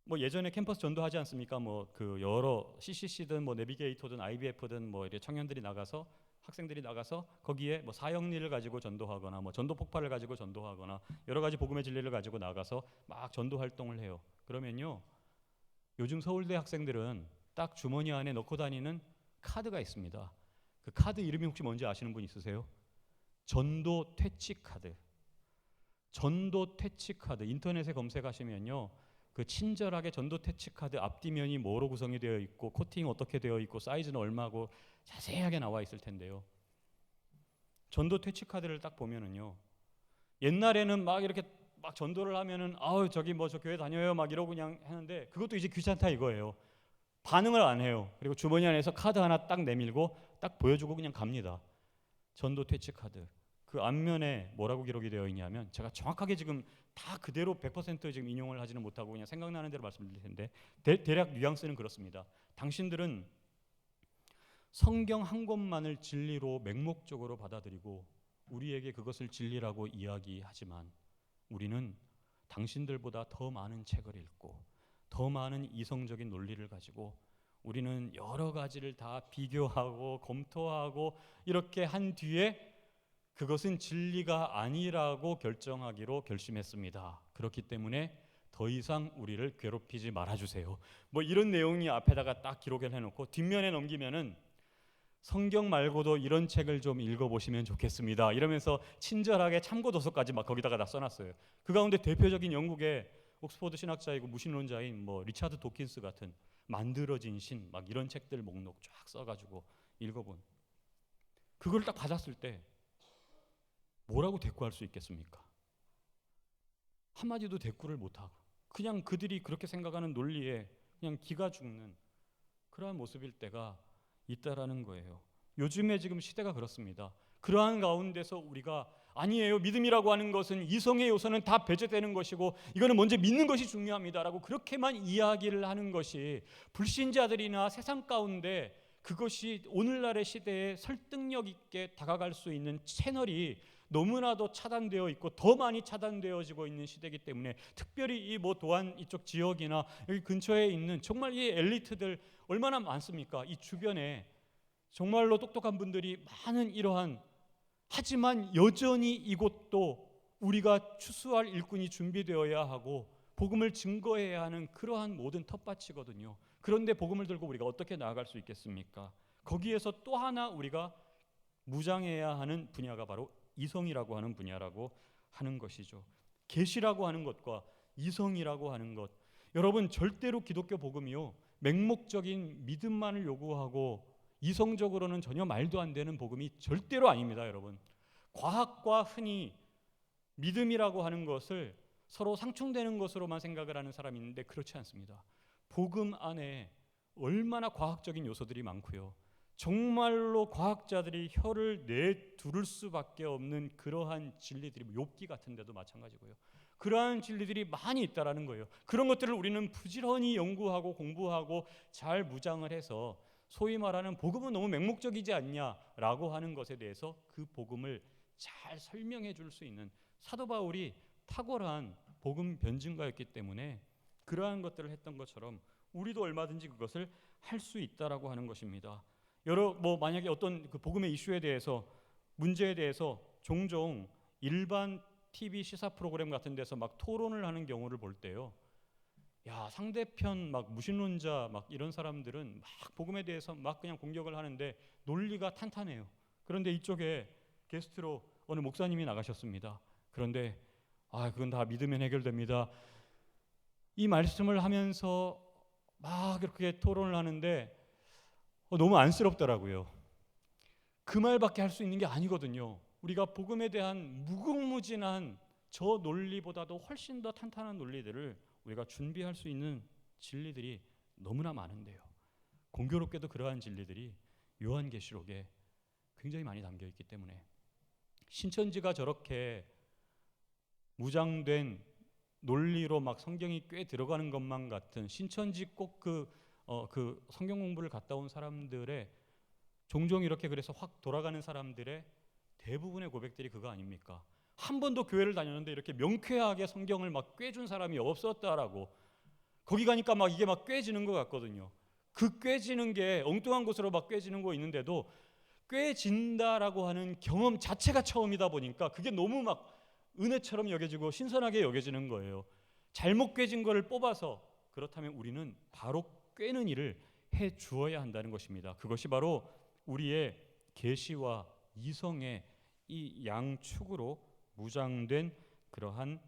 뭐 예전에 캠퍼스 전도하지 않습니까? 뭐 그 여러 CCC든 뭐 내비게이터든 IBF든 뭐 이렇게 청년들이 나가서, 학생들이 나가서 거기에 뭐 사형리를 가지고 전도하거나 뭐 전도 폭발을 가지고 전도하거나 여러 가지 복음의 진리를 가지고 나가서 막 전도 활동을 해요. 그러면요, 요즘 서울대 학생들은 딱 주머니 안에 넣고 다니는 카드가 있습니다. 그 카드 이름이 혹시 뭔지 아시는 분 있으세요? 전도 퇴치 카드. 전도 퇴치 카드 인터넷에 검색하시면요, 그 친절하게 전도 퇴치 카드 앞뒤면이 뭐로 구성이 되어 있고 코팅 어떻게 되어 있고 사이즈는 얼마고 자세하게 나와 있을 텐데요. 전도 퇴치 카드를 딱 보면은요. 옛날에는 막 이렇게 막 전도를 하면은 아우 저기 뭐 저 교회 다녀요 막 이러고 그냥 하는데 그것도 이제 귀찮다 이거예요. 반응을 안 해요. 그리고 주머니 안에서 카드 하나 딱 내밀고 딱 보여주고 그냥 갑니다. 전도 퇴치 카드. 그 앞면에 뭐라고 기록이 되어 있냐면 제가 정확하게 지금 다 그대로 100% 지금 인용을 하지는 못하고 그냥 생각나는 대로 말씀드릴 텐데 대략 뉘앙스는 그렇습니다. 당신들은 성경 한 권만을 진리로 맹목적으로 받아들이고 우리에게 그것을 진리라고 이야기하지만 우리는 당신들보다 더 많은 책을 읽고 더 많은 이성적인 논리를 가지고 우리는 여러 가지를 다 비교하고 검토하고 이렇게 한 뒤에 그것은 진리가 아니라고 결정하기로 결심했습니다. 그렇기 때문에 더 이상 우리를 괴롭히지 말아주세요. 뭐 이런 내용이 앞에다가 딱 기록을 해놓고 뒷면에 넘기면은 성경 말고도 이런 책을 좀 읽어보시면 좋겠습니다. 이러면서 친절하게 참고 도서까지 막 거기다가 다 써놨어요. 그 가운데 대표적인 영국의 옥스퍼드 신학자이고 무신론자인 뭐 리차드 도킨스 같은 만들어진 신 막 이런 책들 목록 쫙 써가지고 읽어본 그걸 딱 받았을 때 뭐라고 대꾸할 수 있겠습니까? 한마디도 대꾸를 못하고 그냥 그들이 그렇게 생각하는 논리에 그냥 기가 죽는 그러한 모습일 때가 있다라는 거예요. 요즘에 지금 시대가 그렇습니다. 그러한 가운데서 우리가 아니에요. 믿음이라고 하는 것은 이성의 요소는 다 배제되는 것이고 이거는 먼저 믿는 것이 중요합니다라고 그렇게만 이야기를 하는 것이 불신자들이나 세상 가운데 그것이 오늘날의 시대에 설득력 있게 다가갈 수 있는 채널이 너무나도 차단되어 있고 더 많이 차단되어지고 있는 시대이기 때문에 특별히 이 뭐 도안 이쪽 지역이나 여기 근처에 있는 정말 이 엘리트들 얼마나 많습니까? 이 주변에 정말로 똑똑한 분들이 많은 이러한 하지만 여전히 이곳도 우리가 추수할 일꾼이 준비되어야 하고 복음을 증거해야 하는 그러한 모든 텃밭이거든요. 그런데 복음을 들고 우리가 어떻게 나아갈 수 있겠습니까? 거기에서 또 하나 우리가 무장해야 하는 분야가 바로 이성이라고 하는 분야라고 하는 것이죠. 계시라고 하는 것과 이성이라고 하는 것, 여러분 절대로 기독교 복음이요 맹목적인 믿음만을 요구하고 이성적으로는 전혀 말도 안 되는 복음이 절대로 아닙니다. 여러분 과학과 흔히 믿음이라고 하는 것을 서로 상충되는 것으로만 생각을 하는 사람이 있는데 그렇지 않습니다. 복음 안에 얼마나 과학적인 요소들이 많고요, 정말로 과학자들이 혀를 내두를 수밖에 없는 그러한 진리들이 욥기 같은 데도 마찬가지고요. 그러한 진리들이 많이 있다라는 거예요. 그런 것들을 우리는 부지런히 연구하고 공부하고 잘 무장을 해서 소위 말하는 복음은 너무 맹목적이지 않냐라고 하는 것에 대해서 그 복음을 잘 설명해 줄 수 있는 사도 바울이 탁월한 복음 변증가였기 때문에 그러한 것들을 했던 것처럼 우리도 얼마든지 그것을 할 수 있다라고 하는 것입니다. 만약에 어떤 그 복음의 이슈에 대해서 문제에 대해서 종종 일반 TV 시사 프로그램 같은 데서 막 토론을 하는 경우를 볼 때요, 야 상대편 막 무신론자 막 이런 사람들은 막 복음에 대해서 막 그냥 공격을 하는데 논리가 탄탄해요. 그런데 이쪽에 게스트로 어느 목사님이 나가셨습니다. 그런데 그건 다 믿으면 해결됩니다. 이 말씀을 하면서 막 이렇게 토론을 하는데 너무 안쓰럽더라고요. 그 말밖에 할 수 있는 게 아니거든요. 우리가 복음에 대한 무궁무진한 저 논리보다도 훨씬 더 탄탄한 논리들을 우리가 준비할 수 있는 진리들이 너무나 많은데요. 공교롭게도 그러한 진리들이 요한계시록에 굉장히 많이 담겨 있기 때문에 신천지가 저렇게 무장된 논리로 막 성경이 꽤 들어가는 것만 같은 신천지 꼭 그 성경 공부를 갔다 온 사람들의 종종 이렇게 그래서 확 돌아가는 사람들의 대부분의 고백들이 그거 아닙니까? 한 번도 교회를 다녔는데 이렇게 명쾌하게 성경을 막 꿰준 사람이 없었다라고. 거기 가니까 막 이게 막 꿰지는 것 같거든요. 그 꿰지는 게 엉뚱한 곳으로 막 꿰지는 거 있는데도 꿰진다라고 하는 경험 자체가 처음이다 보니까 그게 너무 막 은혜처럼 여겨지고 신선하게 여겨지는 거예요. 잘못 꿰진 거를 뽑아서 그렇다면 우리는 바로 꿰는 일을 해 주어야 한다는 것입니다. 그것이 바로 우리의 계시와 이성의 이 양축으로 무장된 그러한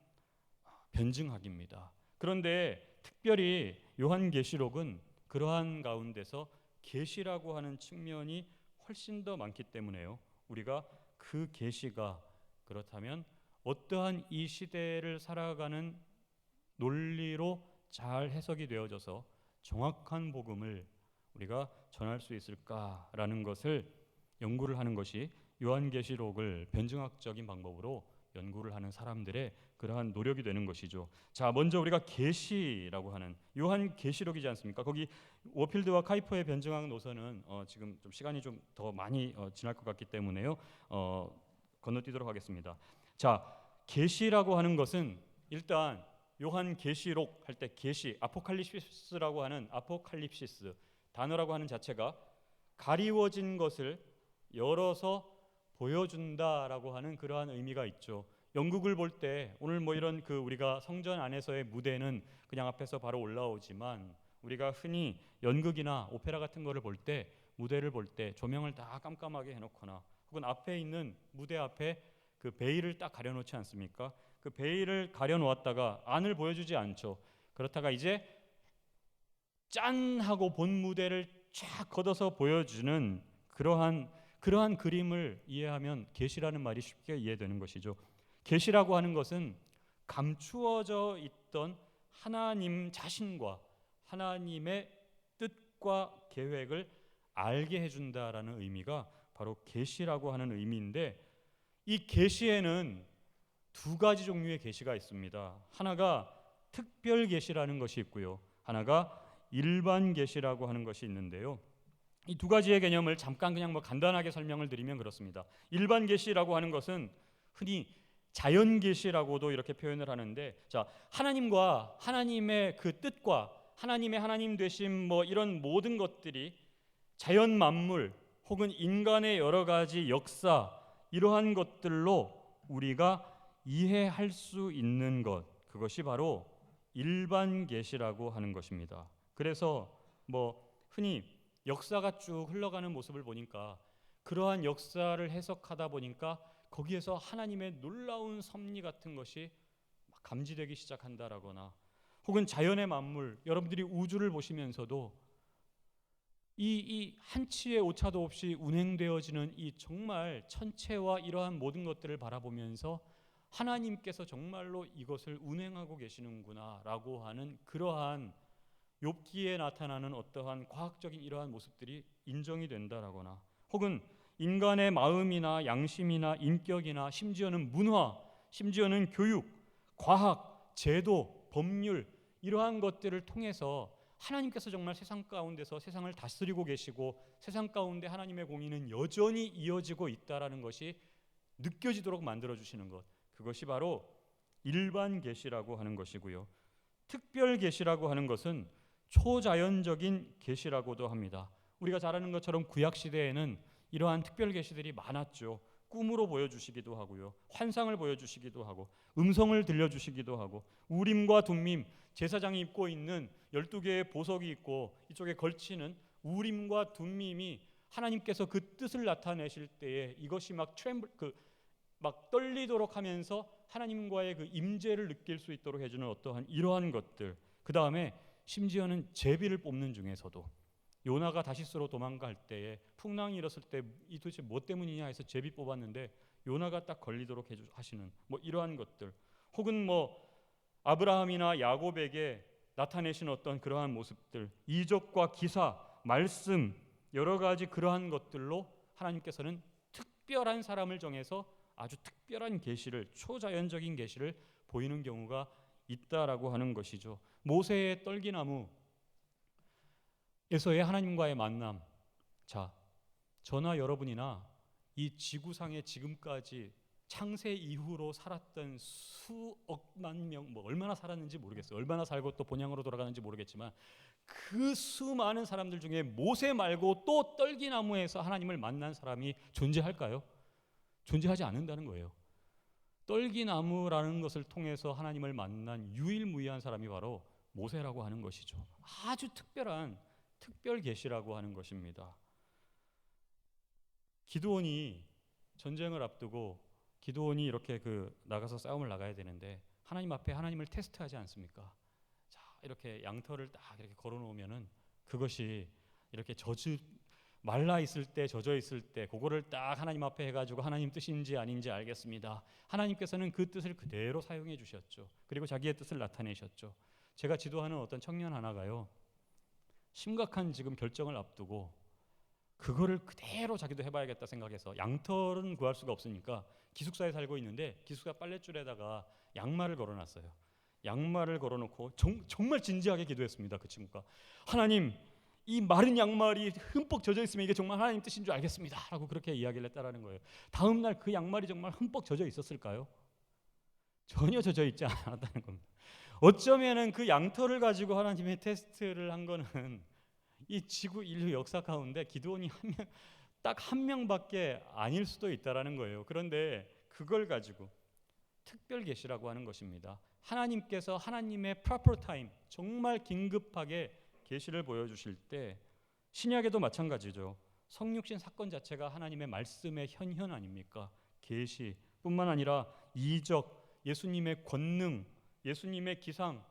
변증학입니다. 그런데 특별히 요한계시록은 그러한 가운데서 계시라고 하는 측면이 훨씬 더 많기 때문에요. 우리가 그 계시가 그렇다면 어떠한 이 시대를 살아가는 논리로 잘 해석이 되어져서 정확한 복음을 우리가 전할 수 있을까라는 것을 연구를 하는 것이 요한계시록을 변증학적인 방법으로 연구를 하는 사람들의 그러한 노력이 되는 것이죠. 자, 먼저 우리가 계시라고 하는 요한계시록이지 않습니까? 거기 워필드와 카이퍼의 변증학 노선은 지금 좀 시간이 좀 더 많이 지날 것 같기 때문에요. 건너뛰도록 하겠습니다. 자, 계시라고 하는 것은 일단 요한계시록 할 때 계시, 아포칼립시스라고 하는 아포칼립시스 단어라고 하는 자체가 가리워진 것을 열어서 보여준다라고 하는 그러한 의미가 있죠. 연극을 볼 때 오늘 뭐 이런 그 우리가 성전 안에서의 무대는 그냥 앞에서 바로 올라오지만 우리가 흔히 연극이나 오페라 같은 거를 볼 때 무대를 볼 때 조명을 다 깜깜하게 해놓거나 혹은 앞에 있는 무대 앞에 그 베일을 딱 가려놓지 않습니까? 그 베일을 가려놓았다가 안을 보여주지 않죠. 그렇다가 이제 짠 하고 본 무대를 쫙 걷어서 보여주는 그러한 그림을 이해하면 계시라는 말이 쉽게 이해되는 것이죠. 계시라고 하는 것은 감추어져 있던 하나님 자신과 하나님의 뜻과 계획을 알게 해준다라는 의미가 바로 계시라고 하는 의미인데, 이 계시에는 두 가지 종류의 계시가 있습니다. 하나가 특별 계시라는 것이 있고요, 하나가 일반 계시라고 하는 것이 있는데요. 이 두 가지의 개념을 잠깐 그냥 뭐 간단하게 설명을 드리면 그렇습니다. 일반 계시라고 하는 것은 흔히 자연 계시라고도 이렇게 표현을 하는데, 자, 하나님과 하나님의 그 뜻과 하나님의 하나님 되심 뭐 이런 모든 것들이 자연 만물 혹은 인간의 여러 가지 역사 이러한 것들로 우리가 이해할 수 있는 것, 그것이 바로 일반 계시라고 하는 것입니다. 그래서 뭐 흔히 역사가 쭉 흘러가는 모습을 보니까 그러한 역사를 해석하다 보니까 거기에서 하나님의 놀라운 섭리 같은 것이 감지되기 시작한다라거나, 혹은 자연의 만물, 여러분들이 우주를 보시면서도 이 한치의 오차도 없이 운행되어지는 이 정말 천체와 이러한 모든 것들을 바라보면서 하나님께서 정말로 이것을 운행하고 계시는구나라고 하는 그러한 욥기에 나타나는 어떠한 과학적인 이러한 모습들이 인정이 된다라거나, 혹은 인간의 마음이나 양심이나 인격이나 심지어는 문화, 심지어는 교육, 과학, 제도, 법률 이러한 것들을 통해서 하나님께서 정말 세상 가운데서 세상을 다스리고 계시고 세상 가운데 하나님의 공의는 여전히 이어지고 있다라는 것이 느껴지도록 만들어 주시는 것, 그것이 바로 일반 계시라고 하는 것이고요. 특별 계시라고 하는 것은 초자연적인 계시라고도 합니다. 우리가 잘 아는 것처럼 구약 시대에는 이러한 특별 계시들이 많았죠. 꿈으로 보여주시기도 하고요, 환상을 보여주시기도 하고, 음성을 들려주시기도 하고, 우림과 둠밈, 제사장이 입고 있는 12개의 보석이 있고 이쪽에 걸치는 우림과 둠밈이 하나님께서 그 뜻을 나타내실 때에 이것이 막 떨리도록 하면서 하나님과의 그 임재를 느낄 수 있도록 해주는 어떠한 이러한 것들. 그 다음에 심지어는 제비를 뽑는 중에서도 요나가 다시스로 도망갈 때에 풍랑이 일었을 때 이 도대체 뭐 때문이냐 해서 제비 뽑았는데 요나가 딱 걸리도록 하시는 뭐 이러한 것들, 혹은 뭐 아브라함이나 야곱에게 나타내신 어떤 그러한 모습들, 이적과 기사, 말씀 여러 가지 그러한 것들로 하나님께서는 특별한 사람을 정해서 아주 특별한 계시를, 초자연적인 계시를 보이는 경우가 있다라고 하는 것이죠. 모세의 떨기나무에서의 하나님과의 만남. 자, 저나 여러분이나 이 지구상에 지금까지 창세 이후로 살았던 수억만 명, 뭐 얼마나 살았는지 모르겠어요. 얼마나 살고 또 본향으로 돌아가는지 모르겠지만 그 수많은 사람들 중에 모세 말고 또 떨기나무에서 하나님을 만난 사람이 존재할까요? 존재하지 않는다는 거예요. 떨기나무라는 것을 통해서 하나님을 만난 유일무이한 사람이 바로 모세라고 하는 것이죠. 아주 특별한 특별 계시라고 하는 것입니다. 기드온이 전쟁을 앞두고 기드온이 이렇게 나가서 싸움을 나가야 되는데 하나님 앞에 하나님을 테스트하지 않습니까? 자, 이렇게 양털을 딱 이렇게 걸어 놓으면은 그것이 이렇게 말라 있을 때, 젖어 있을 때 그거를 딱 하나님 앞에 해가지고 하나님 뜻인지 아닌지 알겠습니다. 하나님께서는 그 뜻을 그대로 사용해 주셨죠. 그리고 자기의 뜻을 나타내셨죠. 제가 지도하는 어떤 청년 하나가요, 심각한 지금 결정을 앞두고 그거를 그대로 자기도 해봐야겠다 생각해서, 양털은 구할 수가 없으니까 기숙사에 살고 있는데 기숙사 빨랫줄에다가 양말을 걸어놨어요. 양말을 걸어놓고 정말 진지하게 기도했습니다. 그 친구가, 하나님, 이 마른 양말이 흠뻑 젖어 있으면 이게 정말 하나님 뜻인 줄 알겠습니다 라고 그렇게 이야기를 했다라는 거예요. 다음 날 그 양말이 정말 흠뻑 젖어 있었을까요? 전혀 젖어 있지 않았다는 겁니다. 어쩌면은 그 양털을 가지고 하나님의 테스트를 한 거는 이 지구 인류 역사 가운데 기드온이 딱 한 명밖에 아닐 수도 있다라는 거예요. 그런데 그걸 가지고 특별 계시라고 하는 것입니다. 하나님께서 하나님의 proper time, 정말 긴급하게 계시를 보여주실 때, 신약에도 마찬가지죠. 성육신 사건 자체가 하나님의 말씀의 현현 아닙니까? 계시뿐만 아니라 이적, 예수님의 권능, 예수님의 기상,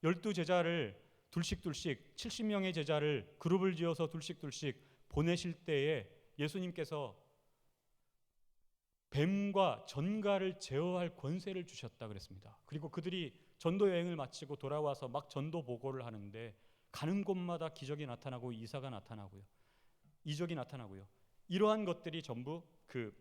12제자를 둘씩 70명의 제자를 그룹을 지어서 둘씩 보내실 때에 예수님께서 뱀과 전갈을 제어할 권세를 주셨다 그랬습니다. 그리고 그들이 전도 여행을 마치고 돌아와서 막 전도 보고를 하는데 가는 곳마다 기적이 나타나고 이사가 나타나고요, 이적이 나타나고요. 이러한 것들이 전부 그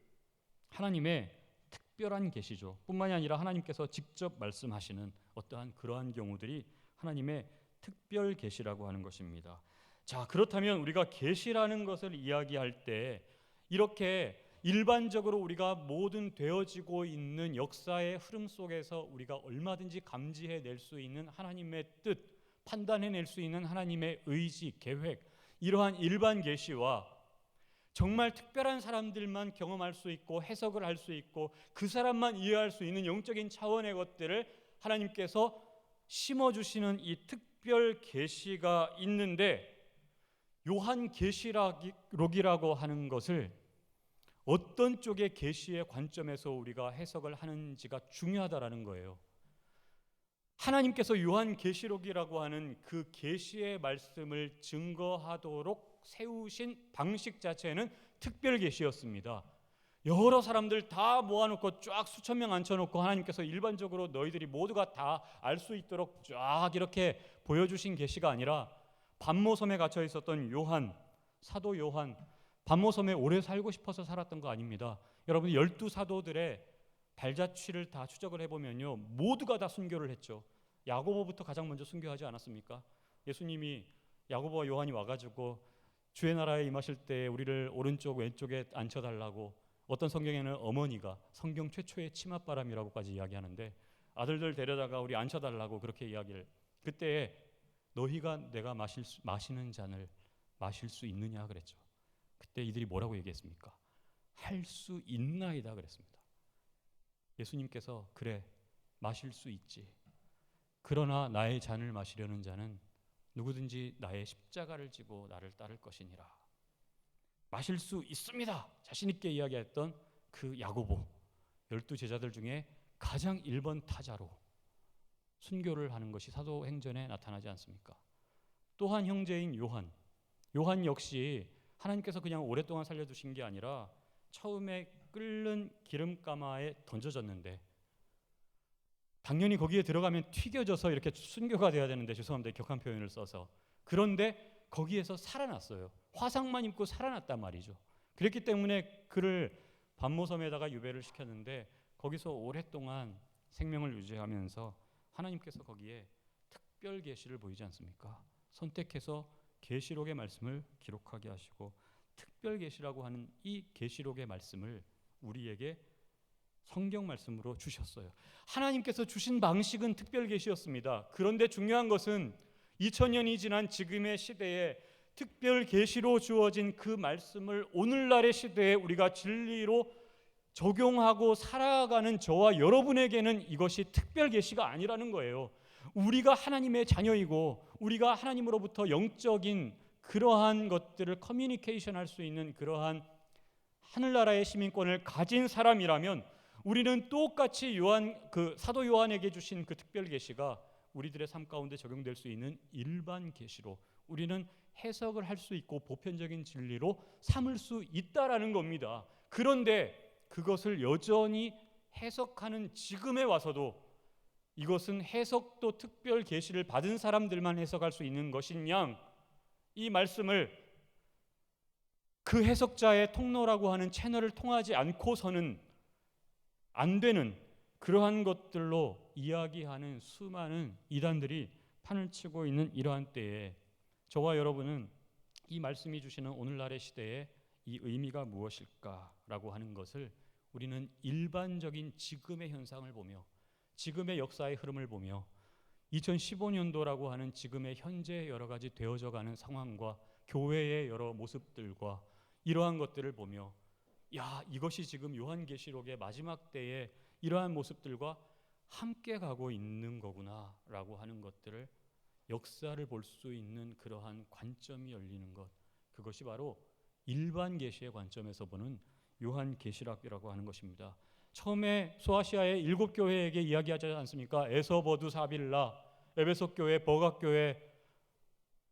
하나님의 특별한 계시죠. 뿐만이 아니라 하나님께서 직접 말씀하시는 어떠한 그러한 경우들이 하나님의 특별 계시라고 하는 것입니다. 자, 그렇다면 우리가 계시라는 것을 이야기할 때 이렇게 일반적으로 우리가 모든 되어지고 있는 역사의 흐름 속에서 우리가 얼마든지 감지해낼 수 있는 하나님의 뜻, 판단해낼 수 있는 하나님의 의지, 계획, 이러한 일반 계시와 정말 특별한 사람들만 경험할 수 있고 해석을 할 수 있고 그 사람만 이해할 수 있는 영적인 차원의 것들을 하나님께서 심어주시는 이 특별 계시가 있는데, 요한 계시록이라고 하는 것을 어떤 쪽의 계시의 관점에서 우리가 해석을 하는지가 중요하다라는 거예요. 하나님께서 요한 계시록이라고 하는 그 계시의 말씀을 증거하도록 세우신 방식 자체는 특별 계시였습니다. 여러 사람들 다 모아놓고 쫙 수천 명 앉혀놓고 하나님께서 일반적으로 너희들이 모두가 다 알 수 있도록 쫙 이렇게 보여주신 계시가 아니라, 반모섬에 갇혀 있었던 요한, 사도 요한, 반모섬에 오래 살고 싶어서 살았던 거 아닙니다. 여러분, 12사도들의 발자취를 다 추적을 해보면요, 모두가 다 순교를 했죠. 야고보부터 가장 먼저 순교하지 않았습니까? 예수님이 야고보와 요한이 와가지고 주의 나라에 임하실 때 우리를 오른쪽 왼쪽에 앉혀달라고, 어떤 성경에는 어머니가 성경 최초의 치맛바람이라고까지 이야기하는데 아들들 데려다가 우리 앉혀달라고 그렇게 이야기를, 그때 너희가 내가 마시는 잔을 마실 수 있느냐 그랬죠. 그때 이들이 뭐라고 얘기했습니까? 할 수 있나이다 그랬습니다. 예수님께서 그래, 마실 수 있지. 그러나 나의 잔을 마시려는 자는 누구든지 나의 십자가를 지고 나를 따를 것이니라. 마실 수 있습니다. 자신 있게 이야기했던 그 야고보, 12제자들 중에 가장 1번 타자로 순교를 하는 것이 사도행전에 나타나지 않습니까? 또한 형제인 요한 역시 하나님께서 그냥 오랫동안 살려두신 게 아니라 처음에 끓는 기름가마에 던져졌는데, 당연히 거기에 들어가면 튀겨져서 이렇게 순교가 돼야 되는데, 죄송합니다, 격한 표현을 써서, 그런데 거기에서 살아났어요. 화상만 입고 살아났단 말이죠. 그렇기 때문에 그를 반모섬에다가 유배를 시켰는데 거기서 오랫동안 생명을 유지하면서 하나님께서 거기에 특별 계시를 보이지 않습니까? 선택해서 계시록의 말씀을 기록하게 하시고, 특별 계시라고 하는 이 계시록의 말씀을 우리에게 성경 말씀으로 주셨어요. 하나님께서 주신 방식은 특별 계시였습니다. 그런데 중요한 것은 2000년이 지난 지금의 시대에 특별 계시로 주어진 그 말씀을 오늘날의 시대에 우리가 진리로 적용하고 살아가는 저와 여러분에게는 이것이 특별 계시가 아니라는 거예요. 우리가 하나님의 자녀이고 우리가 하나님으로부터 영적인 그러한 것들을 커뮤니케이션 할 수 있는 그러한 하늘나라의 시민권을 가진 사람이라면, 우리는 똑같이 사도 요한에게 주신 그 특별 계시가 우리들의 삶 가운데 적용될 수 있는 일반 계시로 우리는 해석을 할 수 있고 보편적인 진리로 삼을 수 있다라는 겁니다. 그런데 그것을 여전히 해석하는 지금에 와서도 이것은 해석도 특별 계시를 받은 사람들만 해석할 수 있는 것인 양, 이 말씀을 그 해석자의 통로라고 하는 채널을 통하지 않고서는 안 되는 그러한 것들로 이야기하는 수많은 이단들이 판을 치고 있는 이러한 때에 저와 여러분은 이 말씀이 주시는 오늘날의 시대에 이 의미가 무엇일까라고 하는 것을 우리는 일반적인 지금의 현상을 보며 지금의 역사의 흐름을 보며 2015년도라고 하는 지금의 현재 여러 가지 되어져 가는 상황과 교회의 여러 모습들과 이러한 것들을 보며 이것이 지금 요한계시록의 마지막 때의 이러한 모습들과 함께 가고 있는 거구나라고 하는 것들을 역사를 볼 수 있는 그러한 관점이 열리는 것, 그것이 바로 일반 계시의 관점에서 보는 요한계시록이라고 하는 것입니다. 처음에 소아시아의 7교회에게 이야기하지 않습니까? 에서버두 사빌라, 에베소 교회, 버각 교회,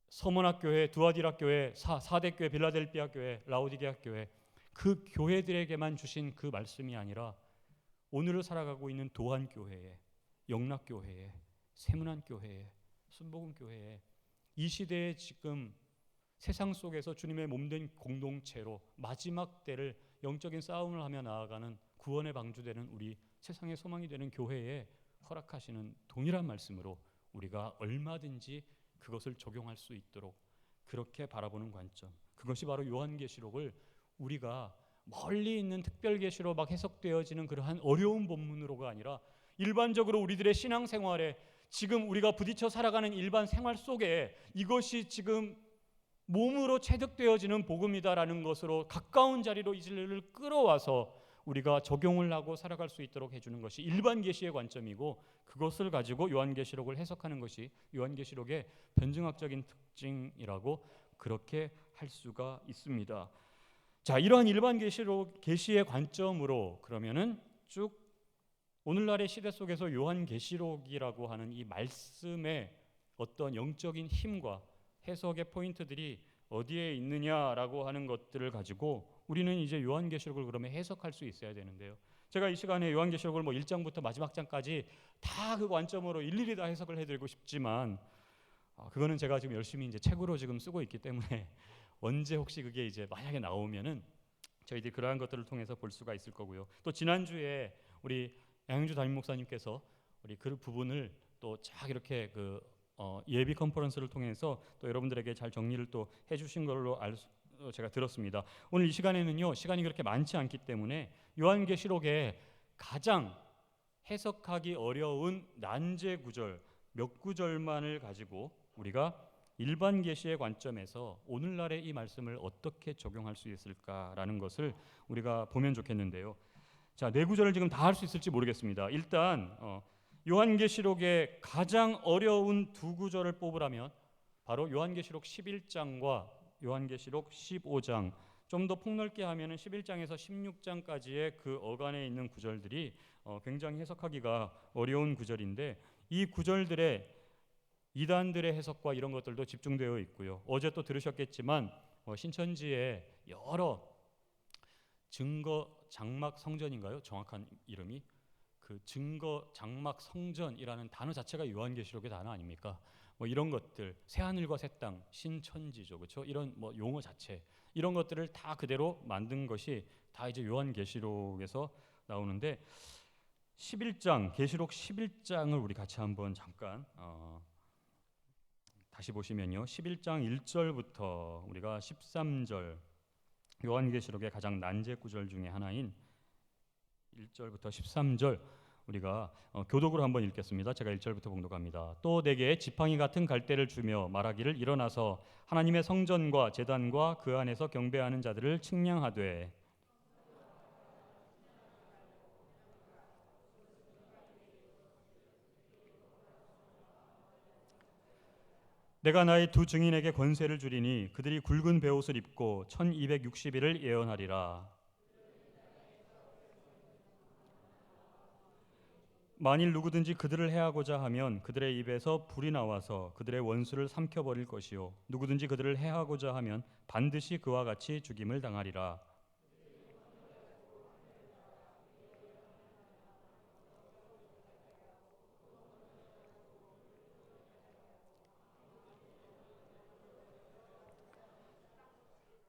서문학 교회, 두아디라 교회, 사대 교회, 빌라델피아 교회, 라오디게아 교회, 그 교회들에게만 주신 그 말씀이 아니라 오늘을 살아가고 있는 도한 교회에, 영락 교회에, 세문안 교회에, 순복음 교회에, 이 시대에 지금 세상 속에서 주님의 몸된 공동체로 마지막 때를 영적인 싸움을 하며 나아가는 구원의 방주되는 우리 세상의 소망이 되는 교회에 허락하시는 동일한 말씀으로 우리가 얼마든지 그것을 적용할 수 있도록 그렇게 바라보는 관점, 그것이 바로 요한계시록을 우리가 멀리 있는 특별계시로 막 해석되어지는 그러한 어려운 본문으로가 아니라 일반적으로 우리들의 신앙생활에 지금 우리가 부딪혀 살아가는 일반 생활 속에 이것이 지금 몸으로 체득되어지는 복음이다라는 것으로 가까운 자리로 이 진리를 끌어와서 우리가 적용을 하고 살아갈 수 있도록 해주는 것이 일반 계시의 관점이고, 그것을 가지고 요한계시록을 해석하는 것이 요한계시록의 변증학적인 특징이라고 그렇게 할 수가 있습니다. 자, 이러한 일반 계시의 관점으로 그러면은 쭉 오늘날의 시대 속에서 요한계시록이라고 하는 이 말씀의 어떤 영적인 힘과 해석의 포인트들이 어디에 있느냐라고 하는 것들을 가지고 우리는 이제 요한계시록을 그러면 해석할 수 있어야 되는데요. 제가 이 시간에 요한계시록을 1장부터 마지막 장까지 다 그 관점으로 일일이 다 해석을 해드리고 싶지만 그거는 제가 지금 열심히 이제 책으로 지금 쓰고 있기 때문에 언제 혹시 그게 이제 만약에 나오면은 저희들이 그러한 것들을 통해서 볼 수가 있을 거고요. 또 지난주에 우리 양영주 담임 목사님께서 우리 그 부분을 또 쫙 이렇게 예비 컨퍼런스를 통해서 또 여러분들에게 잘 정리를 또 해주신 걸로 제가 들었습니다. 오늘 이 시간에는요, 시간이 그렇게 많지 않기 때문에 요한계시록의 가장 해석하기 어려운 난제 구절 몇 구절만을 가지고 우리가 일반 계시의 관점에서 오늘날의 이 말씀을 어떻게 적용할 수 있을까라는 것을 우리가 보면 좋겠는데요. 자, 네 구절을 지금 다 할 수 있을지 모르겠습니다. 일단 요한계시록의 가장 어려운 두 구절을 뽑으라면 바로 요한계시록 11장과 요한계시록 15장, 좀 더 폭넓게 하면은 11장에서 16장까지의 그 어간에 있는 구절들이 굉장히 해석하기가 어려운 구절인데, 이 구절들의 이단들의 해석과 이런 것들도 집중되어 있고요. 어제 또 들으셨겠지만 신천지의 여러 증거 장막 성전인가요? 정확한 이름이 그 증거 장막 성전이라는 단어 자체가 요한계시록의 단어 아닙니까? 이런 것들, 새하늘과 새 땅, 신천지죠, 그렇죠? 이런 용어 자체, 이런 것들을 다 그대로 만든 것이 다 이제 요한계시록에서 나오는데, 11장 계시록 11장을 우리 같이 한번 잠깐 다시 보시면요, 11장 1절부터 우리가 13절, 요한계시록의 가장 난제 구절 중에 하나인 1절부터 13절 우리가 교독으로 한번 읽겠습니다. 제가 1절부터 봉독합니다. 또 내게 지팡이 같은 갈대를 주며 말하기를, 일어나서 하나님의 성전과 제단과 그 안에서 경배하는 자들을 측량하되 내가 나의 두 증인에게 권세를 주리니 그들이 굵은 베옷을 입고 1260일을 예언하리라. 만일 누구든지 그들을 해하고자 하면 그들의 입에서 불이 나와서 그들의 원수를 삼켜버릴 것이요 누구든지 그들을 해하고자 하면 반드시 그와 같이 죽임을 당하리라.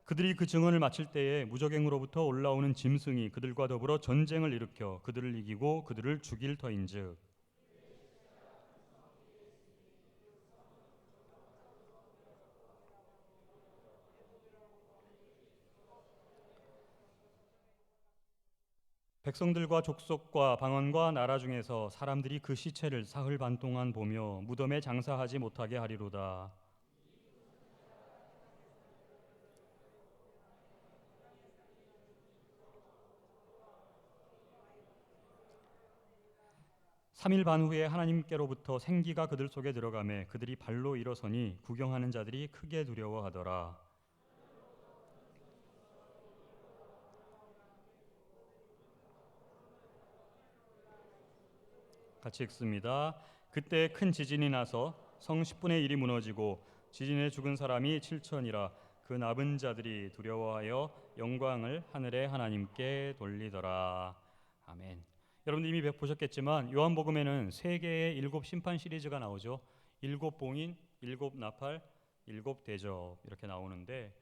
그들이 그 증언을 마칠 때에 무적행으로부터 올라오는 짐승이 그들과 더불어 전쟁을 일으켜 그들을 이기고 그들을 죽일 터인즉 백성들과 족속과 방언과 나라 중에서 사람들이 그 시체를 사흘 반 동안 보며 무덤에 장사하지 못하게 하리로다. 삼일 반 후에 하나님께로부터 생기가 그들 속에 들어가매 그들이 발로 일어서니 구경하는 자들이 크게 두려워하더라. 같이 읽습니다. 그때 큰 지진이 나서 성 10분의 1이 무너지고 지진에 죽은 사람이 7천이라 그 남은 자들이 두려워하여 영광을 하늘의 하나님께 돌리더라. 아멘. 여러분들 이미 보셨겠지만 요한복음에는 세 개의 일곱 심판 시리즈가 나오죠. 일곱 봉인, 일곱 나팔, 일곱 대접 이렇게 나오는데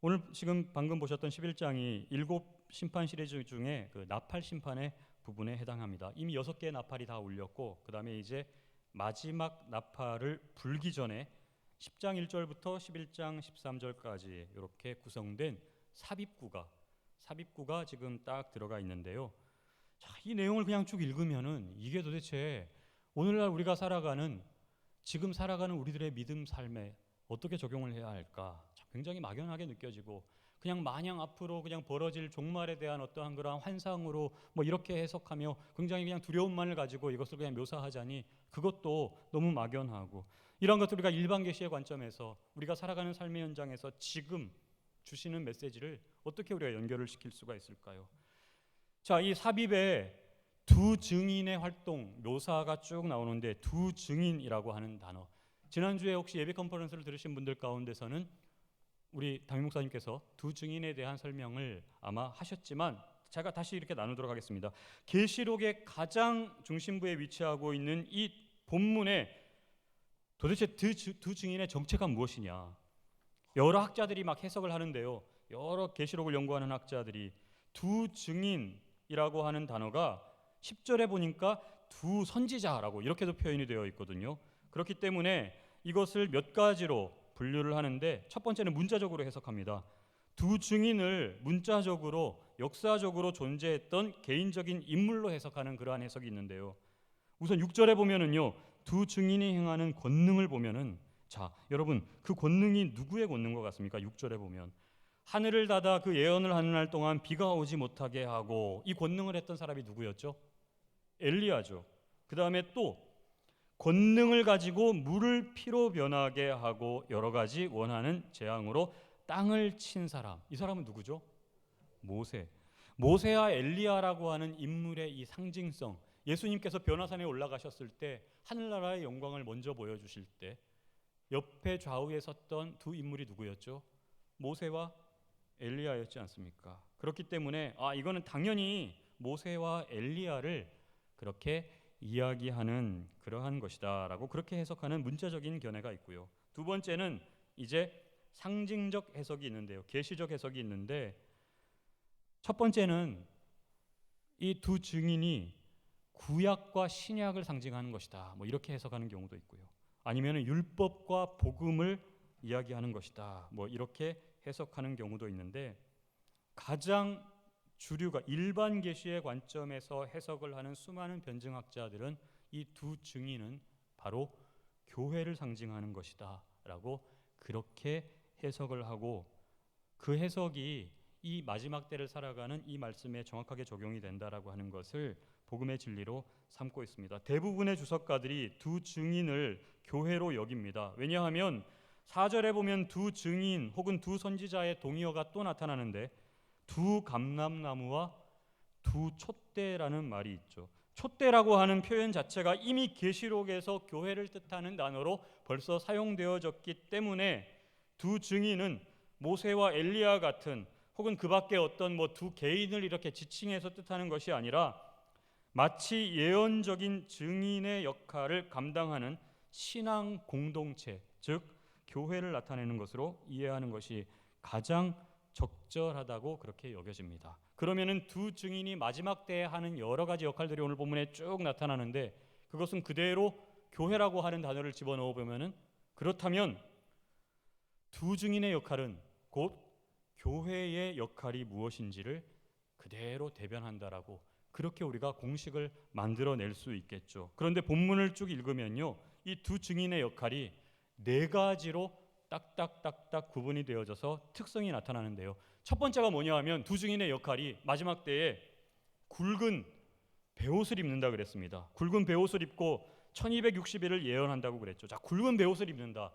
오늘 지금 방금 보셨던 11장이 일곱 심판 시리즈 중에 그 나팔 심판의 부분에 해당합니다. 이미 6개의 나팔이 다 울렸고 그 다음에 이제 마지막 나팔을 불기 전에 10장 1절부터 11장 13절까지 이렇게 구성된 삽입구가 지금 딱 들어가 있는데요. 자, 이 내용을 그냥 쭉 읽으면은 이게 도대체 오늘날 우리가 지금 살아가는 우리들의 믿음 삶에 어떻게 적용을 해야 할까? 굉장히 막연하게 느껴지고 그냥 마냥 앞으로 그냥 벌어질 종말에 대한 어떠한 그런 환상으로 뭐 이렇게 해석하며 굉장히 그냥 두려움만을 가지고 이것을 그냥 묘사하자니 그것도 너무 막연하고 이런 것들 우리가 일반 계시의 관점에서 우리가 살아가는 삶의 현장에서 지금 주시는 메시지를 어떻게 우리가 연결을 시킬 수가 있을까요? 자, 이 삽입에 두 증인의 활동 묘사가 쭉 나오는데 두 증인이라고 하는 단어 지난주에 혹시 예배 컨퍼런스를 들으신 분들 가운데서는 우리 담임 목사님께서 두 증인에 대한 설명을 아마 하셨지만 제가 다시 이렇게 나누도록 하겠습니다. 계시록의 가장 중심부에 위치하고 있는 이 본문에 도대체 두 증인의 정체가 무엇이냐? 여러 학자들이 막 해석을 하는데요. 여러 계시록을 연구하는 학자들이 두 증인이라고 하는 단어가 10절에 보니까 두 선지자라고 이렇게도 표현이 되어 있거든요. 그렇기 때문에 이것을 몇 가지로 분류를 하는데 첫 번째는 문자적으로 해석합니다. 두 증인을 문자적으로 역사적으로 존재했던 개인적인 인물로 해석하는 그러한 해석이 있는데요. 우선 6절에 보면은요. 두 증인이 행하는 권능을 보면은 자, 여러분 그 권능이 누구의 권능 것 같습니까? 6절에 보면 하늘을 닫아 그 예언을 하는 날 동안 비가 오지 못하게 하고 이 권능을 했던 사람이 누구였죠? 엘리야죠. 그 다음에 또 권능을 가지고 물을 피로 변하게 하고 여러 가지 원하는 재앙으로 땅을 친 사람. 이 사람은 누구죠? 모세와 엘리야라고 하는 인물의 이 상징성. 예수님께서 변화산에 올라가셨을 때 하늘나라의 영광을 먼저 보여주실 때 옆에 좌우에 섰던 두 인물이 누구였죠? 모세와 엘리야였지 않습니까? 그렇기 때문에 이거는 당연히 모세와 엘리야를 그렇게 이야기하는 그러한 것이다라고 그렇게 해석하는 문자적인 견해가 있고요. 두 번째는 이제 상징적 해석이 있는데요. 계시적 해석이 있는데 첫 번째는 이 두 증인이 구약과 신약을 상징하는 것이다. 뭐 이렇게 해석하는 경우도 있고요. 아니면은 율법과 복음을 이야기하는 것이다. 뭐 이렇게 해석하는 경우도 있는데 가장 주류가 일반 계시의 관점에서 해석을 하는 수많은 변증학자들은 이 두 증인은 바로 교회를 상징하는 것이다 라고 그렇게 해석을 하고 그 해석이 이 마지막 때를 살아가는 이 말씀에 정확하게 적용이 된다라고 하는 것을 복음의 진리로 삼고 있습니다. 대부분의 주석가들이 두 증인을 교회로 여깁니다. 왜냐하면 4절에 보면 두 증인 혹은 두 선지자의 동의어가 또 나타나는데 두 감람나무와 두 촛대라는 말이 있죠. 촛대라고 하는 표현 자체가 이미 계시록에서 교회를 뜻하는 단어로 벌써 사용되어졌기 때문에 두 증인은 모세와 엘리야 같은 혹은 그 밖에 어떤 두 개인을 이렇게 지칭해서 뜻하는 것이 아니라 마치 예언적인 증인의 역할을 감당하는 신앙 공동체, 즉 교회를 나타내는 것으로 이해하는 것이 가장 적절하다고 그렇게 여겨집니다. 그러면은 두 증인이 마지막 때에 하는 여러 가지 역할들이 오늘 본문에 쭉 나타나는데 그것은 그대로 교회라고 하는 단어를 집어넣어 보면은 그렇다면 두 증인의 역할은 곧 교회의 역할이 무엇인지를 그대로 대변한다라고 그렇게 우리가 공식을 만들어낼 수 있겠죠. 그런데 본문을 쭉 읽으면요, 이 두 증인의 역할이 네 가지로 딱딱딱딱 구분이 되어져서 특성이 나타나는데요. 첫 번째가 뭐냐 하면 두 증인의 역할이 마지막 때에 굵은 베옷을 입는다 그랬습니다. 굵은 베옷을 입고 1260일을 예언한다고 그랬죠. 자, 굵은 베옷을 입는다.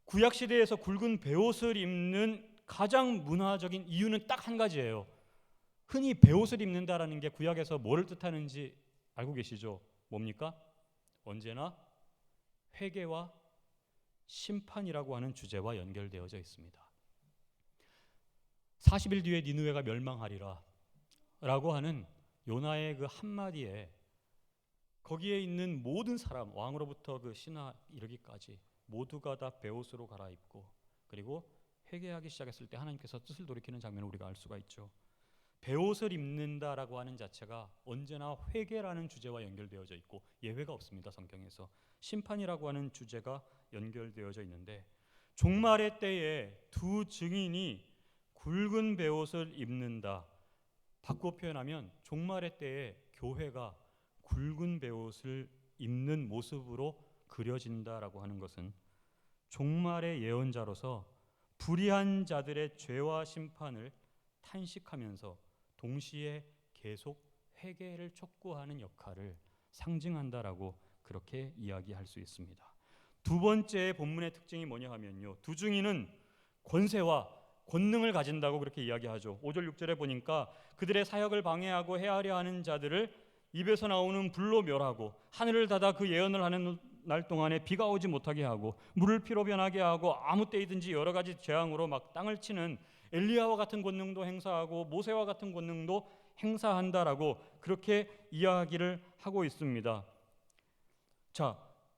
구약 시대에서 굵은 베옷을 입는 가장 문화적인 이유는 딱 한 가지예요. 흔히 베옷을 입는다라는 게 구약에서 뭐를 뜻하는지 알고 계시죠? 뭡니까? 언제나 회개와 심판이라고 하는 주제와 연결되어져 있습니다. 40일 뒤에 니느웨가 멸망하리라 라고 하는 요나의 그 한마디에 거기에 있는 모든 사람, 왕으로부터 그 신하 이르기까지 모두가 다 베옷으로 갈아입고 그리고 회개하기 시작했을 때 하나님께서 뜻을 돌이키는 장면을 우리가 알 수가 있죠. 베옷을 입는다라고 하는 자체가 언제나 회개라는 주제와 연결되어져 있고 예외가 없습니다. 성경에서 심판이라고 하는 주제가 연결되어져 있는데 종말의 때에 두 증인이 굵은 베옷을 입는다. 바꿔 표현하면 종말의 때에 교회가 굵은 베옷을 입는 모습으로 그려진다라고 하는 것은 종말의 예언자로서 불의한 자들의 죄와 심판을 탄식하면서 동시에 계속 회개를 촉구하는 역할을 상징한다라고 그렇게 이야기할 수 있습니다. 두 번째 본문의 특징이 뭐냐 하면요, 두 증인은 권세와 권능을 가진다고 그렇게 이야기하죠. 5절 6절에 보니까 그들의 사역을 방해하고 해하려 하는 자들을 입에서 나오는 불로 멸하고 하늘을 닫아 그 예언을 하는 날 동안에 비가 오지 못하게 하고 물을 피로 변하게 하고 아무 때이든지 여러 가지 재앙으로 막 땅을 치는 엘리야와 같은 권능도 행사하고 모세와 같은 권능도 행사한다라고 그렇게 이야기를 하고 있습니다. 자,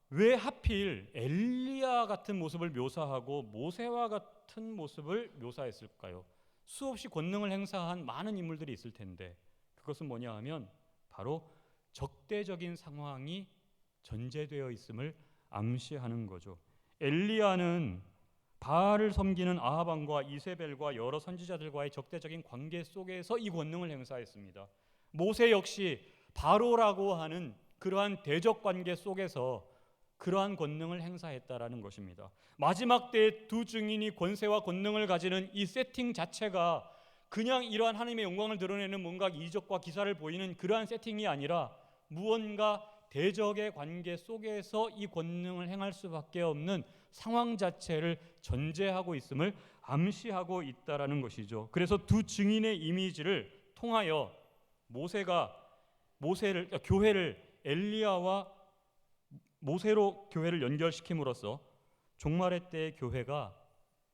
왜 하필 엘리야 같은 모습을 묘사하고 모세와 같은 모습을 묘사했을까요? 수없이 권능을 행사한 많은 인물들이 있을 텐데 그것은 뭐냐 하면 바로 적대적인 상황이 전제되어 있음을 암시하는 거죠. 엘리야는 바알을 섬기는 아합 왕과 이세벨과 여러 선지자들과의 적대적인 관계 속에서 이 권능을 행사했습니다. 모세 역시 바로라고 하는 그러한 대적 관계 속에서 그러한 권능을 행사했다라는 것입니다. 마지막 때에 두 증인이 권세와 권능을 가지는 이 세팅 자체가 그냥 이러한 하나님의 영광을 드러내는 뭔가 이적과 기사를 보이는 그러한 세팅이 아니라 무언가 대적의 관계 속에서 이 권능을 행할 수밖에 없는 상황 자체를 전제하고 있음을 암시하고 있다라는 것이죠. 그래서 두 증인의 이미지를 통하여 교회를 엘리야와 모세로 교회를 연결시킴으로써 종말의 때의 교회가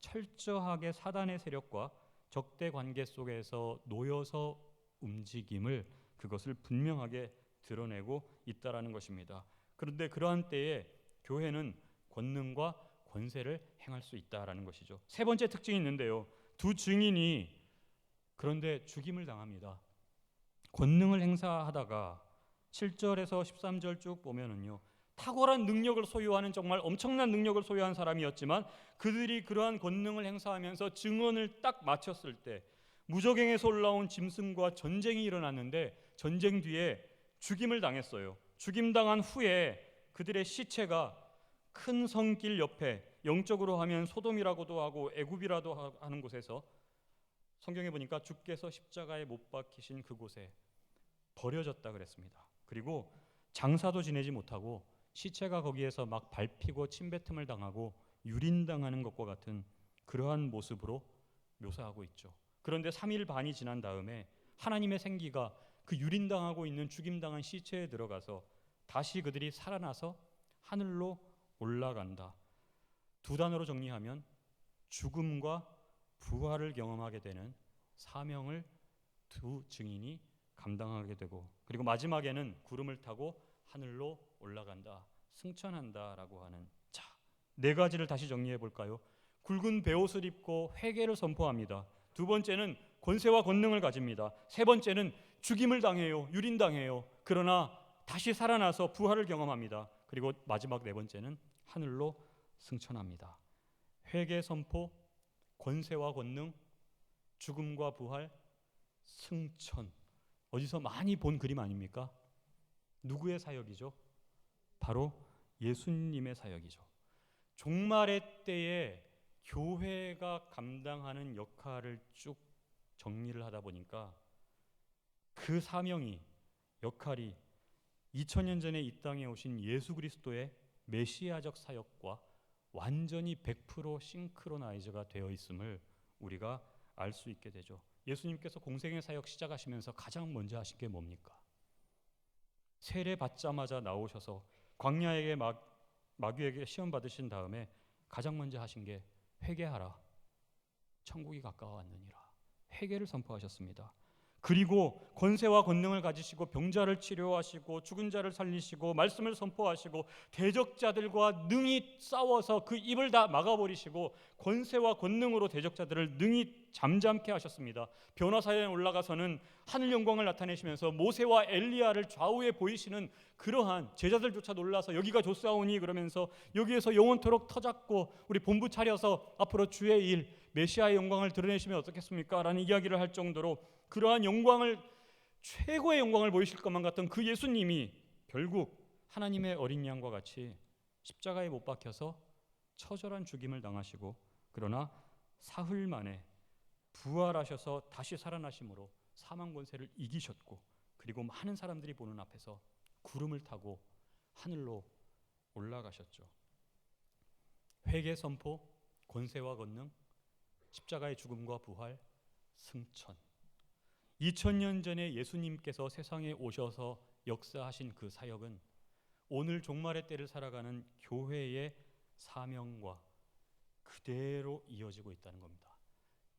철저하게 사단의 세력과 적대 관계 속에서 놓여서 움직임을 그것을 분명하게 드러내고 있다라는 것입니다. 그런데 그러한 때에 교회는 권능과 권세를 행할 수 있다라는 것이죠. 세 번째 특징이 있는데요. 두 증인이 그런데 죽임을 당합니다. 권능을 행사하다가 7절에서 13절 쭉 보면은요, 탁월한 능력을 소유하는 정말 엄청난 능력을 소유한 사람이었지만 그들이 그러한 권능을 행사하면서 증언을 딱 마쳤을 때 무저갱에서 올라온 짐승과 전쟁이 일어났는데 전쟁 뒤에 죽임을 당했어요. 죽임당한 후에 그들의 시체가 큰 성길 옆에, 영적으로 하면 소돔이라고도 하고 애굽이라도 하는 곳에서 성경에 보니까 주께서 십자가에 못 박히신 그곳에 버려졌다 그랬습니다. 그리고 장사도 지내지 못하고 시체가 거기에서 막 밟히고 침뱉음을 당하고 유린당하는 것과 같은 그러한 모습으로 묘사하고 있죠. 그런데 3일 반이 지난 다음에 하나님의 생기가 그 유린당하고 있는 죽임당한 시체에 들어가서 다시 그들이 살아나서 하늘로 올라간다. 두 단어로 정리하면 죽음과 부활을 경험하게 되는 사명을 두 증인이 감당하게 되고, 그리고 마지막에는 구름을 타고 하늘로 올라간다, 승천한다라고 하는, 자, 네 가지를 다시 정리해 볼까요? 굵은 베옷을 입고 회개를 선포합니다. 두 번째는 권세와 권능을 가집니다. 세 번째는 죽임을 당해요. 유린당해요. 그러나 다시 살아나서 부활을 경험합니다. 그리고 마지막 네 번째는 하늘로 승천합니다. 회개 선포, 권세와 권능, 죽음과 부활, 승천. 어디서 많이 본 그림 아닙니까? 누구의 사역이죠? 바로 예수님의 사역이죠. 종말의 때에 교회가 감당하는 역할을 쭉 정리를 하다 보니까 그 사명이, 역할이 2000년 전에 이 땅에 오신 예수 그리스도의 메시아적 사역과 완전히 100% 싱크로나이즈가 되어 있음을 우리가 알 수 있게 되죠. 예수님께서 공생의 사역 시작하시면서 가장 먼저 하신 게 뭡니까? 세례 받자마자 나오셔서 광야에게 마귀에게 시험 받으신 다음에 가장 먼저 하신 게 회개하라, 천국이 가까워왔느니라, 회개를 선포하셨습니다. 그리고 권세와 권능을 가지시고 병자를 치료하시고 죽은 자를 살리시고 말씀을 선포하시고 대적자들과 능히 싸워서 그 입을 다 막아버리시고 권세와 권능으로 대적자들을 능히 잠잠케 하셨습니다. 변화사에 올라가서는 하늘 영광을 나타내시면서 모세와 엘리야를 좌우에 보이시는 그러한, 제자들조차 놀라서 여기가 좋사오니 그러면서 여기에서 영원토록 터잡고 우리 본부 차려서 앞으로 주의 일, 메시아의 영광을 드러내시면 어떻겠습니까? 라는 이야기를 할 정도로 그러한 영광을, 최고의 영광을 보이실 것만 같던 그 예수님이 결국 하나님의 어린 양과 같이 십자가에 못 박혀서 처절한 죽임을 당하시고, 그러나 사흘 만에 부활하셔서 다시 살아나심으로 사망 권세를 이기셨고, 그리고 많은 사람들이 보는 앞에서 구름을 타고 하늘로 올라가셨죠. 회개 선포, 권세와 권능, 십자가의 죽음과 부활, 승천. 2000년 전에 예수님께서 세상에 오셔서 역사하신 그 사역은 오늘 종말의 때를 살아가는 교회의 사명과 그대로 이어지고 있다는 겁니다.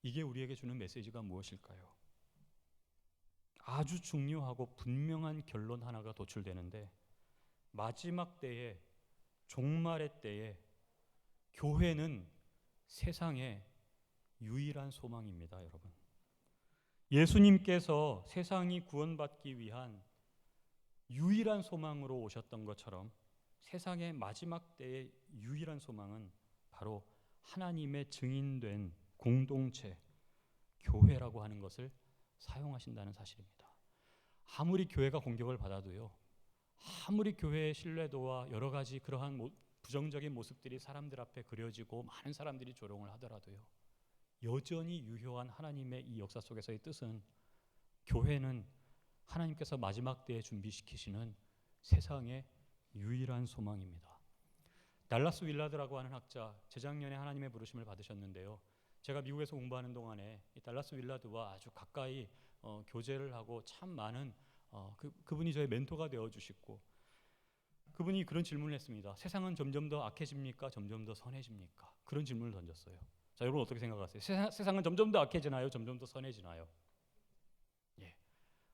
이게 우리에게 주는 메시지가 무엇일까요? 아주 중요하고 분명한 결론 하나가 도출되는데, 마지막 때에, 종말의 때에 교회는 세상의 유일한 소망입니다, 여러분. 예수님께서 세상이 구원받기 위한 유일한 소망으로 오셨던 것처럼 세상의 마지막 때의 유일한 소망은 바로 하나님의 증인된 공동체, 교회라고 하는 것을 사용하신다는 사실입니다. 아무리 교회가 공격을 받아도요, 아무리 교회의 신뢰도와 여러 가지 그러한 부정적인 모습들이 사람들 앞에 그려지고 많은 사람들이 조롱을 하더라도요, 여전히 유효한 하나님의 이 역사 속에서의 뜻은 교회는 하나님께서 마지막 때에 준비시키시는 세상의 유일한 소망입니다. 달라스 윌라드라고 하는 학자, 재작년에 하나님의 부르심을 받으셨는데요, 제가 미국에서 공부하는 동안에 이 달라스 윌라드와 아주 가까이 교제를 하고 참 많은 그분이 저의 멘토가 되어주시고, 그분이 그런 질문을 했습니다. 세상은 점점 더 악해집니까? 점점 더 선해집니까? 그런 질문을 던졌어요. 자, 여러분 어떻게 생각하세요? 세상은 점점 더 악해지나요? 점점 더 선해지나요? 예,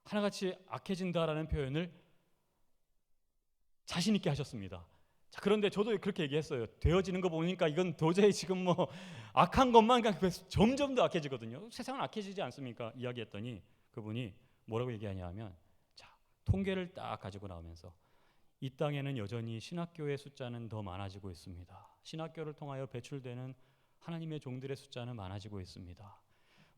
하나같이 악해진다라는 표현을 자신 있게 하셨습니다. 자, 그런데 저도 그렇게 얘기했어요. 되어지는 거 보니까 이건 도저히 지금 뭐 악한 것만 점점 더 악해지거든요. 세상은 악해지지 않습니까? 이야기했더니 그분이 뭐라고 얘기하냐 하면, 자, 통계를 딱 가지고 나오면서 이 땅에는 여전히 신학교의 숫자는 더 많아지고 있습니다. 신학교를 통하여 배출되는 하나님의 종들의 숫자는 많아지고 있습니다.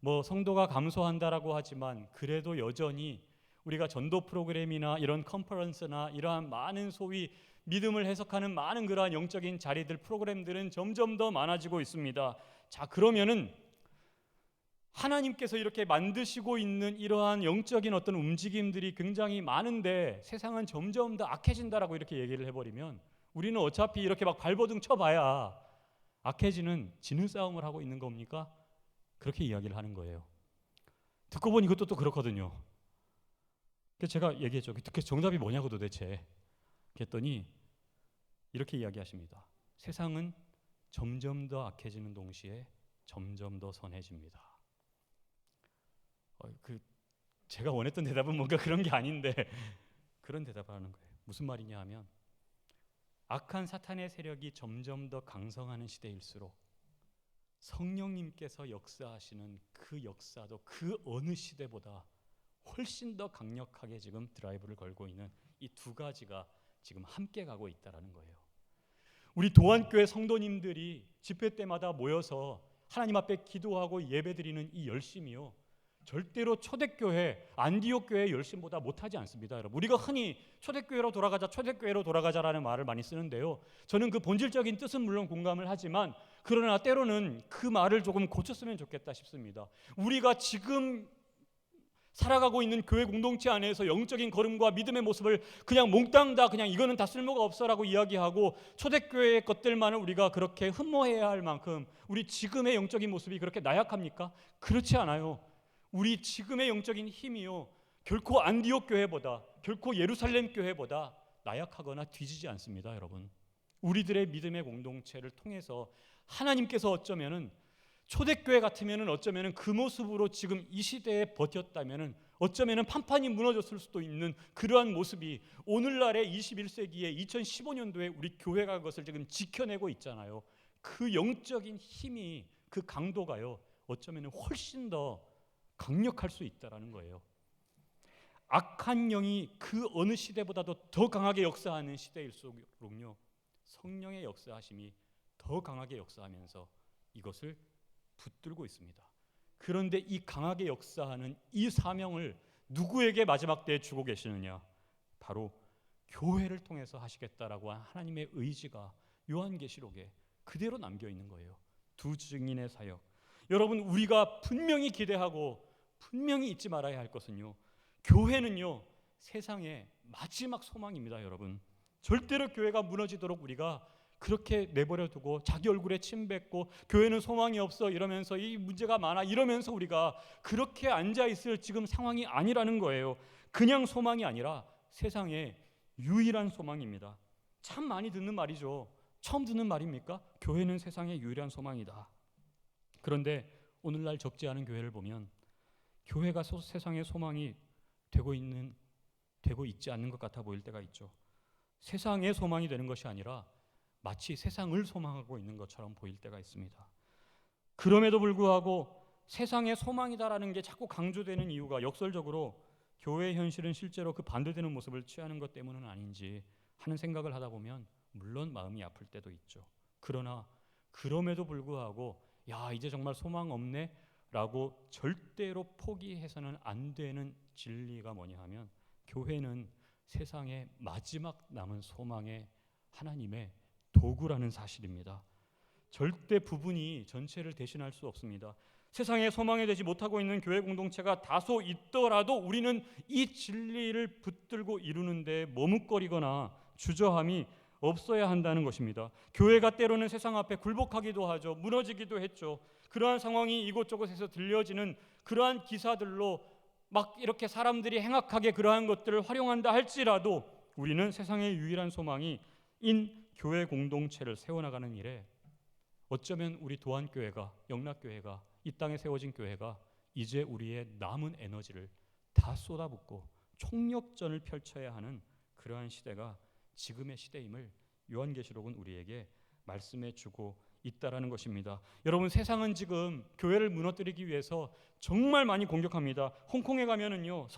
뭐 성도가 감소한다라고 하지만 그래도 여전히 우리가 전도 프로그램이나 이런 컨퍼런스나 이러한 많은 소위 믿음을 해석하는 많은 그러한 영적인 자리들, 프로그램들은 점점 더 많아지고 있습니다. 자, 그러면은 하나님께서 이렇게 만드시고 있는 이러한 영적인 어떤 움직임들이 굉장히 많은데 세상은 점점 더 악해진다라고 이렇게 얘기를 해버리면 우리는 어차피 이렇게 막 발버둥 쳐봐야 악해지는 지는 싸움을 하고 있는 겁니까? 그렇게 이야기를 하는 거예요. 듣고 보니 그것도 또 그렇거든요. 그래서 제가 얘기했죠. 그 정답이 뭐냐고 도대체. 그랬더니 이렇게 이야기하십니다. 세상은 점점 더 악해지는 동시에 점점 더 선해집니다. 제가 원했던 대답은 뭔가 그런 게 아닌데 그런 대답을 하는 거예요. 무슨 말이냐 하면 악한 사탄의 세력이 점점 더 강성하는 시대일수록 성령님께서 역사하시는 그 역사도 그 어느 시대보다 훨씬 더 강력하게 지금 드라이브를 걸고 있는 이 두 가지가 지금 함께 가고 있다는 거예요. 우리 도안교회 성도님들이 집회 때마다 모여서 하나님 앞에 기도하고 예배드리는 이 열심이요, 절대로 초대교회, 안디옥 교회의 열심보다 못하지 않습니다. 여러분, 우리가 흔히 초대교회로 돌아가자, 초대교회로 돌아가자라는 말을 많이 쓰는데요, 저는 그 본질적인 뜻은 물론 공감을 하지만 그러나 때로는 그 말을 조금 고쳤으면 좋겠다 싶습니다. 우리가 지금 살아가고 있는 교회 공동체 안에서 영적인 걸음과 믿음의 모습을 그냥 몽땅 다 그냥 이거는 다 쓸모가 없어라고 이야기하고 초대교회의 것들만을 우리가 그렇게 흠모해야 할 만큼 우리 지금의 영적인 모습이 그렇게 나약합니까? 그렇지 않아요. 우리 지금의 영적인 힘이요, 결코 안디옥 교회보다, 결코 예루살렘 교회보다 나약하거나 뒤지지 않습니다. 여러분, 우리들의 믿음의 공동체를 통해서 하나님께서 어쩌면은 초대교회 같으면은 어쩌면은 그 모습으로 지금 이 시대에 버텼다면은 어쩌면은 판판이 무너졌을 수도 있는 그러한 모습이 오늘날의 21세기에 2015년도에 우리 교회가 그것을 지금 지켜내고 있잖아요. 그 영적인 힘이, 그 강도가요, 어쩌면은 훨씬 더 강력할 수 있다라는 거예요. 악한 영이 그 어느 시대보다도 더 강하게 역사하는 시대일수록요, 성령의 역사하심이 더 강하게 역사하면서 이것을 붙들고 있습니다. 그런데 이 강하게 역사하는 이 사명을 누구에게 마지막 때에 주고 계시느냐? 바로 교회를 통해서 하시겠다라고 한 하나님의 의지가 요한계시록에 그대로 남겨 있는 거예요. 두 증인의 사역. 여러분, 우리가 분명히 기대하고 분명히 잊지 말아야 할 것은요, 교회는요, 세상의 마지막 소망입니다. 여러분, 절대로 교회가 무너지도록 우리가 그렇게 내버려 두고 자기 얼굴에 침 뱉고 교회는 소망이 없어 이러면서 이 문제가 많아 이러면서 우리가 그렇게 앉아있을 지금 상황이 아니라는 거예요. 그냥 소망이 아니라 세상의 유일한 소망입니다. 참 많이 듣는 말이죠. 처음 듣는 말입니까? 교회는 세상의 유일한 소망이다. 그런데 오늘날 적지 않은 교회를 보면 교회가 세상의 소망이 되고 있지 않는 것 같아 보일 때가 있죠. 세상의 소망이 되는 것이 아니라 마치 세상을 소망하고 있는 것처럼 보일 때가 있습니다. 그럼에도 불구하고 세상의 소망이다라는 게 자꾸 강조되는 이유가 역설적으로 교회의 현실은 실제로 그 반대되는 모습을 취하는 것 때문은 아닌지 하는 생각을 하다 보면 물론 마음이 아플 때도 있죠. 그러나 그럼에도 불구하고 야, 이제 정말 소망 없네 라고 절대로 포기해서는 안 되는 진리가 뭐냐 하면 교회는 세상의 마지막 남은 소망의 하나님의 도구라는 사실입니다. 절대 부분이 전체를 대신할 수 없습니다. 세상에 소망이 되지 못하고 있는 교회 공동체가 다소 있더라도 우리는 이 진리를 붙들고 이루는 데 머뭇거리거나 주저함이 없어야 한다는 것입니다. 교회가 때로는 세상 앞에 굴복하기도 하죠. 무너지기도 했죠. 그러한 상황이 이곳저곳에서 들려지는 그러한 기사들로 막 이렇게 사람들이 행악하게 그러한 것들을 활용한다 할지라도 우리는 세상의 유일한 소망이 인 교회 공동체를 세워나가는 일에 어쩌면 우리 도안교회가, 영락교회가, 이 땅에 세워진 교회가 이제 우리의 남은 에너지를 다 쏟아붓고 총력전을 펼쳐야 하는 그러한 시대가 지금의 시대임을 요한계시록은 우리에게 말씀해 주고 있다라는 것입니다. 여러분, 세상은 지금 교회를 무너뜨리기 위해서 정말 많이 공격합니다. 홍콩에 가면은요,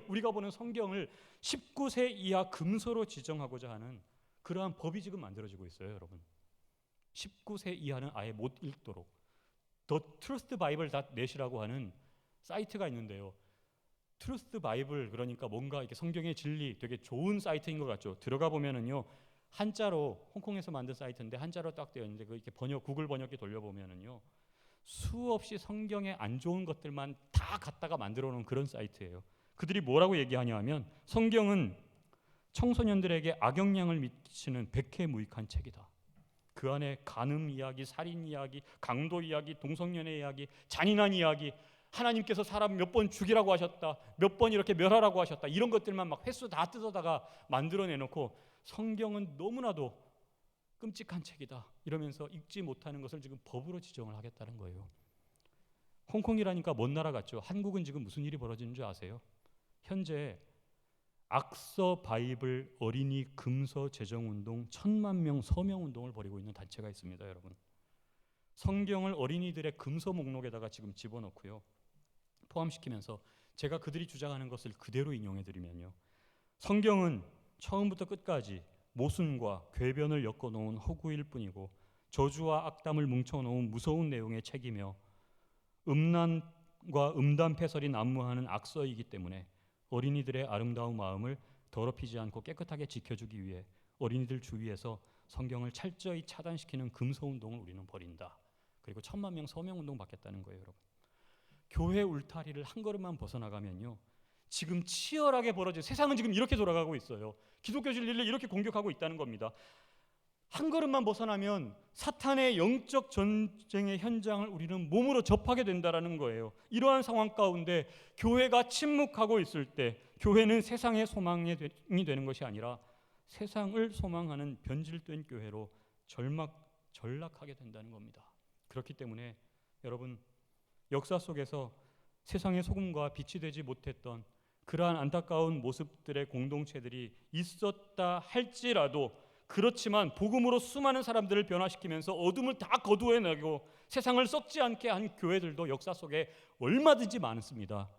우리가 보는 성경을 19세 이하 금서로 지정하고자 하는 그러한 법이 지금 만들어지고 있어요. 여러분, 19세 이하는 아예 못 읽도록 The Truth Bible .net이라고 하는 사이트가 있는데요. 트루스 바이블, 그러니까 뭔가 이렇게 성경의 진리, 되게 좋은 사이트인 것 같죠. 들어가 보면은요, 한자로, 홍콩에서 만든 사이트인데 한자로 딱 되어 있는데 그 이렇게 구글 번역기 돌려보면은요, 수없이 성경에 안 좋은 것들만 다 갖다가 만들어 놓은 그런 사이트예요. 그들이 뭐라고 얘기하냐 하면 성경은 청소년들에게 악영향을 미치는 백해무익한 책이다. 그 안에 간음 이야기, 살인 이야기, 강도 이야기, 동성연애 이야기, 잔인한 이야기, 하나님께서 사람 몇 번 죽이라고 하셨다, 몇 번 이렇게 멸하라고 하셨다, 이런 것들만 막 횟수 다 뜯어다가 만들어내놓고 성경은 너무나도 끔찍한 책이다 이러면서 읽지 못하는 것을 지금 법으로 지정을 하겠다는 거예요. 홍콩이라니까 먼 나라 같죠. 한국은 지금 무슨 일이 벌어지는 줄 아세요? 현재 악서 바이블 어린이 금서 제정운동 1000만 명 서명운동을 벌이고 있는 단체가 있습니다. 여러분, 성경을 어린이들의 금서 목록에다가 지금 집어넣고요, 포함시키면서 제가 그들이 주장하는 것을 그대로 인용해드리면요, 성경은 처음부터 끝까지 모순과 궤변을 엮어놓은 허구일 뿐이고 저주와 악담을 뭉쳐놓은 무서운 내용의 책이며 음란과 음담패설이 난무하는 악서이기 때문에 어린이들의 아름다운 마음을 더럽히지 않고 깨끗하게 지켜주기 위해 어린이들 주위에서 성경을 철저히 차단시키는 금서운동을 우리는 벌인다. 그리고 1000만 명 서명운동 받겠다는 거예요. 여러분, 교회 울타리를 한 걸음만 벗어나가면요, 지금 치열하게 벌어진, 세상은 지금 이렇게 돌아가고 있어요. 기독교 진리를 이렇게 공격하고 있다는 겁니다. 한 걸음만 벗어나면 사탄의 영적 전쟁의 현장을 우리는 몸으로 접하게 된다는 거예요. 이러한 상황 가운데 교회가 침묵하고 있을 때 교회는 세상의 소망이 되는 것이 아니라 세상을 소망하는 변질된 교회로 전락하게 된다는 겁니다. 그렇기 때문에 여러분, 역사 속에서 세상의 소금과 빛이 되지 못했던 그러한 안타까운 모습들의 공동체들이 있었다 할지라도, 그렇지만 복음으로 수많은 사람들을 변화시키면서 어둠을 다 거두어내고 세상을 썩지 않게 한 교회들도 역사 속에 얼마든지 많습니다.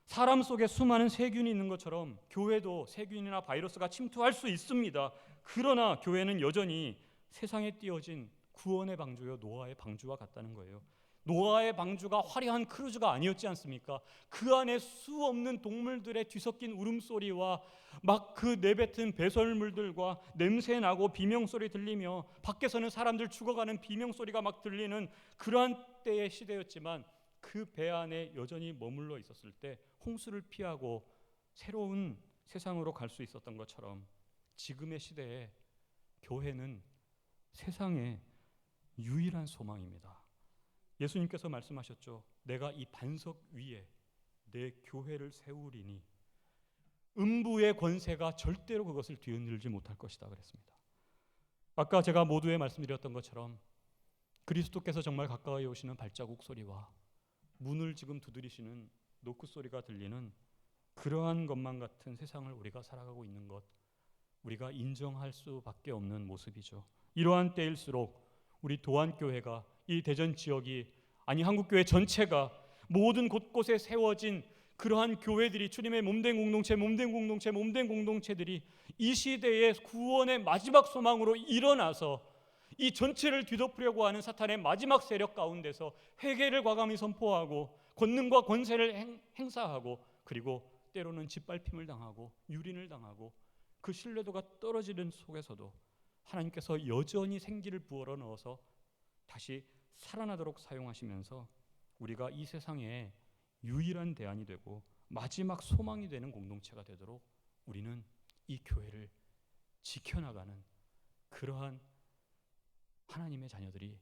사람 속에 수많은 세균이 있는 것처럼 교회도 세균이나 바이러스가 침투할 수 있습니다. 그러나 교회는 여전히 세상에 띄어진 구원의 방주요 노아의 방주와 같다는 거예요. 노아의 방주가 화려한 크루즈가 아니었지 않습니까? 그 안에 수 없는 동물들의 뒤섞인 울음소리와 막 그 내뱉은 배설물들과 냄새나고 비명소리 들리며 밖에서는 사람들 죽어가는 비명소리가 막 들리는 그러한 때의 시대였지만, 그 배 안에 여전히 머물러 있었을 때 홍수를 피하고 새로운 세상으로 갈 수 있었던 것처럼 지금의 시대에 교회는 세상의 유일한 소망입니다. 예수님께서 말씀하셨죠. 내가 이 반석 위에 내 교회를 세우리니 음부의 권세가 절대로 그것을 뒤흔들지 못할 것이다 그랬습니다. 아까 제가 모두에 말씀드렸던 것처럼 그리스도께서 정말 가까이 오시는 발자국 소리와 문을 지금 두드리시는 노크 소리가 들리는 그러한 것만 같은 세상을 우리가 살아가고 있는 것, 우리가 인정할 수밖에 없는 모습이죠. 이러한 때일수록 우리 도안교회가, 이 대전 지역이, 아니 한국교회 전체가 모든 곳곳에 세워진 그러한 교회들이, 주님의 몸된 공동체들이 이 시대의 구원의 마지막 소망으로 일어나서 이 전체를 뒤덮으려고 하는 사탄의 마지막 세력 가운데서 회개를 과감히 선포하고 권능과 권세를 행사하고, 그리고 때로는 짓밟힘을 당하고 유린을 당하고 그 신뢰도가 떨어지는 속에서도 하나님께서 여전히 생기를 부어러 넣어서 다시 살아나도록 사용하시면서 우리가 이 세상에 유일한 대안이 되고 마지막 소망이 되는 공동체가 되도록 우리는 이 교회를 지켜나가는 그러한 하나님의 자녀들이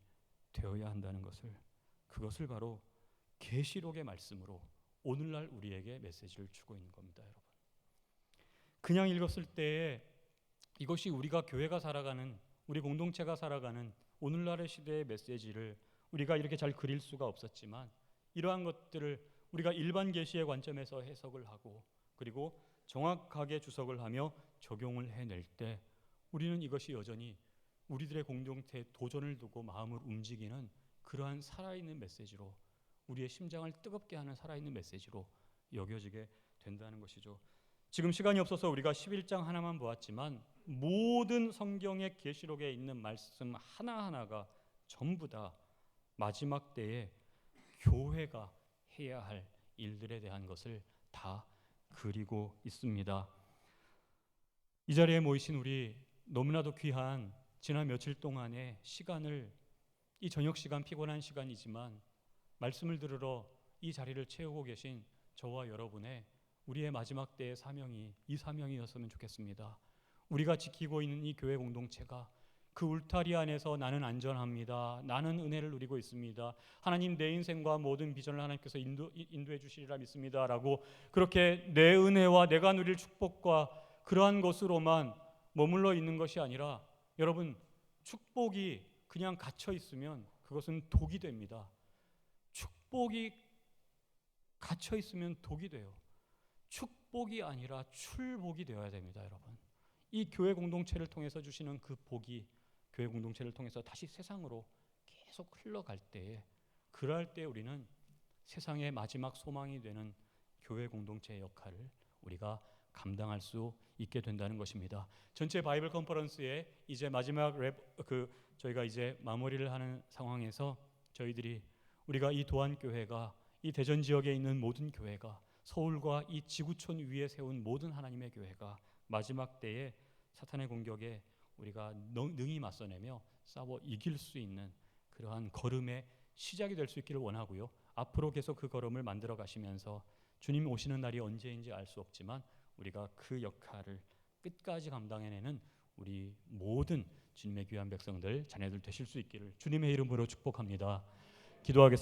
되어야 한다는 것을, 그것을 바로 계시록의 말씀으로 오늘날 우리에게 메시지를 주고 있는 겁니다. 여러분, 그냥 읽었을 때에 이것이 우리가 교회가 살아가는, 우리 공동체가 살아가는 오늘날의 시대의 메시지를 우리가 이렇게 잘 그릴 수가 없었지만, 이러한 것들을 우리가 일반 계시의 관점에서 해석을 하고 그리고 정확하게 주석을 하며 적용을 해낼 때 우리는 이것이 여전히 우리들의 공동체에 도전을 두고 마음을 움직이는 그러한 살아있는 메시지로, 우리의 심장을 뜨겁게 하는 살아있는 메시지로 여겨지게 된다는 것이죠. 지금 시간이 없어서 우리가 11장 하나만 보았지만 모든 성경의 계시록에 있는 말씀 하나하나가 전부 다 마지막 때에 교회가 해야 할 일들에 대한 것을 다 그리고 있습니다. 이 자리에 모이신 우리 너무나도 귀한 지난 며칠 동안의 시간을, 이 저녁 시간 피곤한 시간이지만 말씀을 들으러 이 자리를 채우고 계신 저와 여러분의 우리의 마지막 때의 사명이 이 사명이었으면 좋겠습니다. 우리가 지키고 있는 이 교회 공동체가 그 울타리 안에서 나는 안전합니다. 나는 은혜를 누리고 있습니다. 하나님 내 인생과 모든 비전을 하나님께서 인도해 주시리라 믿습니다라고 그렇게 내 은혜와 내가 누릴 축복과 그러한 것으로만 머물러 있는 것이 아니라 여러분 축복이 그냥 갇혀 있으면 그것은 독이 됩니다. 축복이 갇혀 있으면 독이 돼요. 축복이 아니라 출복이 되어야 됩니다, 여러분. 이 교회 공동체를 통해서 주시는 그 복이 교회 공동체를 통해서 다시 세상으로 계속 흘러갈 때에 그럴 때 우리는 세상의 마지막 소망이 되는 교회 공동체의 역할을 우리가 감당할 수 있게 된다는 것입니다. 전체 바이블 컨퍼런스의 이제 마지막 저희가 이제 마무리를 하는 상황에서 우리가 이 도안교회가 이 대전 지역에 있는 모든 교회가 서울과 이 지구촌 위에 세운 모든 하나님의 교회가 마지막 때에 사탄의 공격에 우리가 능히 맞서내며 싸워 이길 수 있는 그러한 걸음의 시작이 될 수 있기를 원하고요. 앞으로 계속 그 걸음을 만들어 가시면서 주님 오시는 날이 언제인지 알 수 없지만 우리가 그 역할을 끝까지 감당해내는 우리 모든 주님의 귀한 백성들, 자녀들 되실 수 있기를 주님의 이름으로 축복합니다. 기도하겠습니다.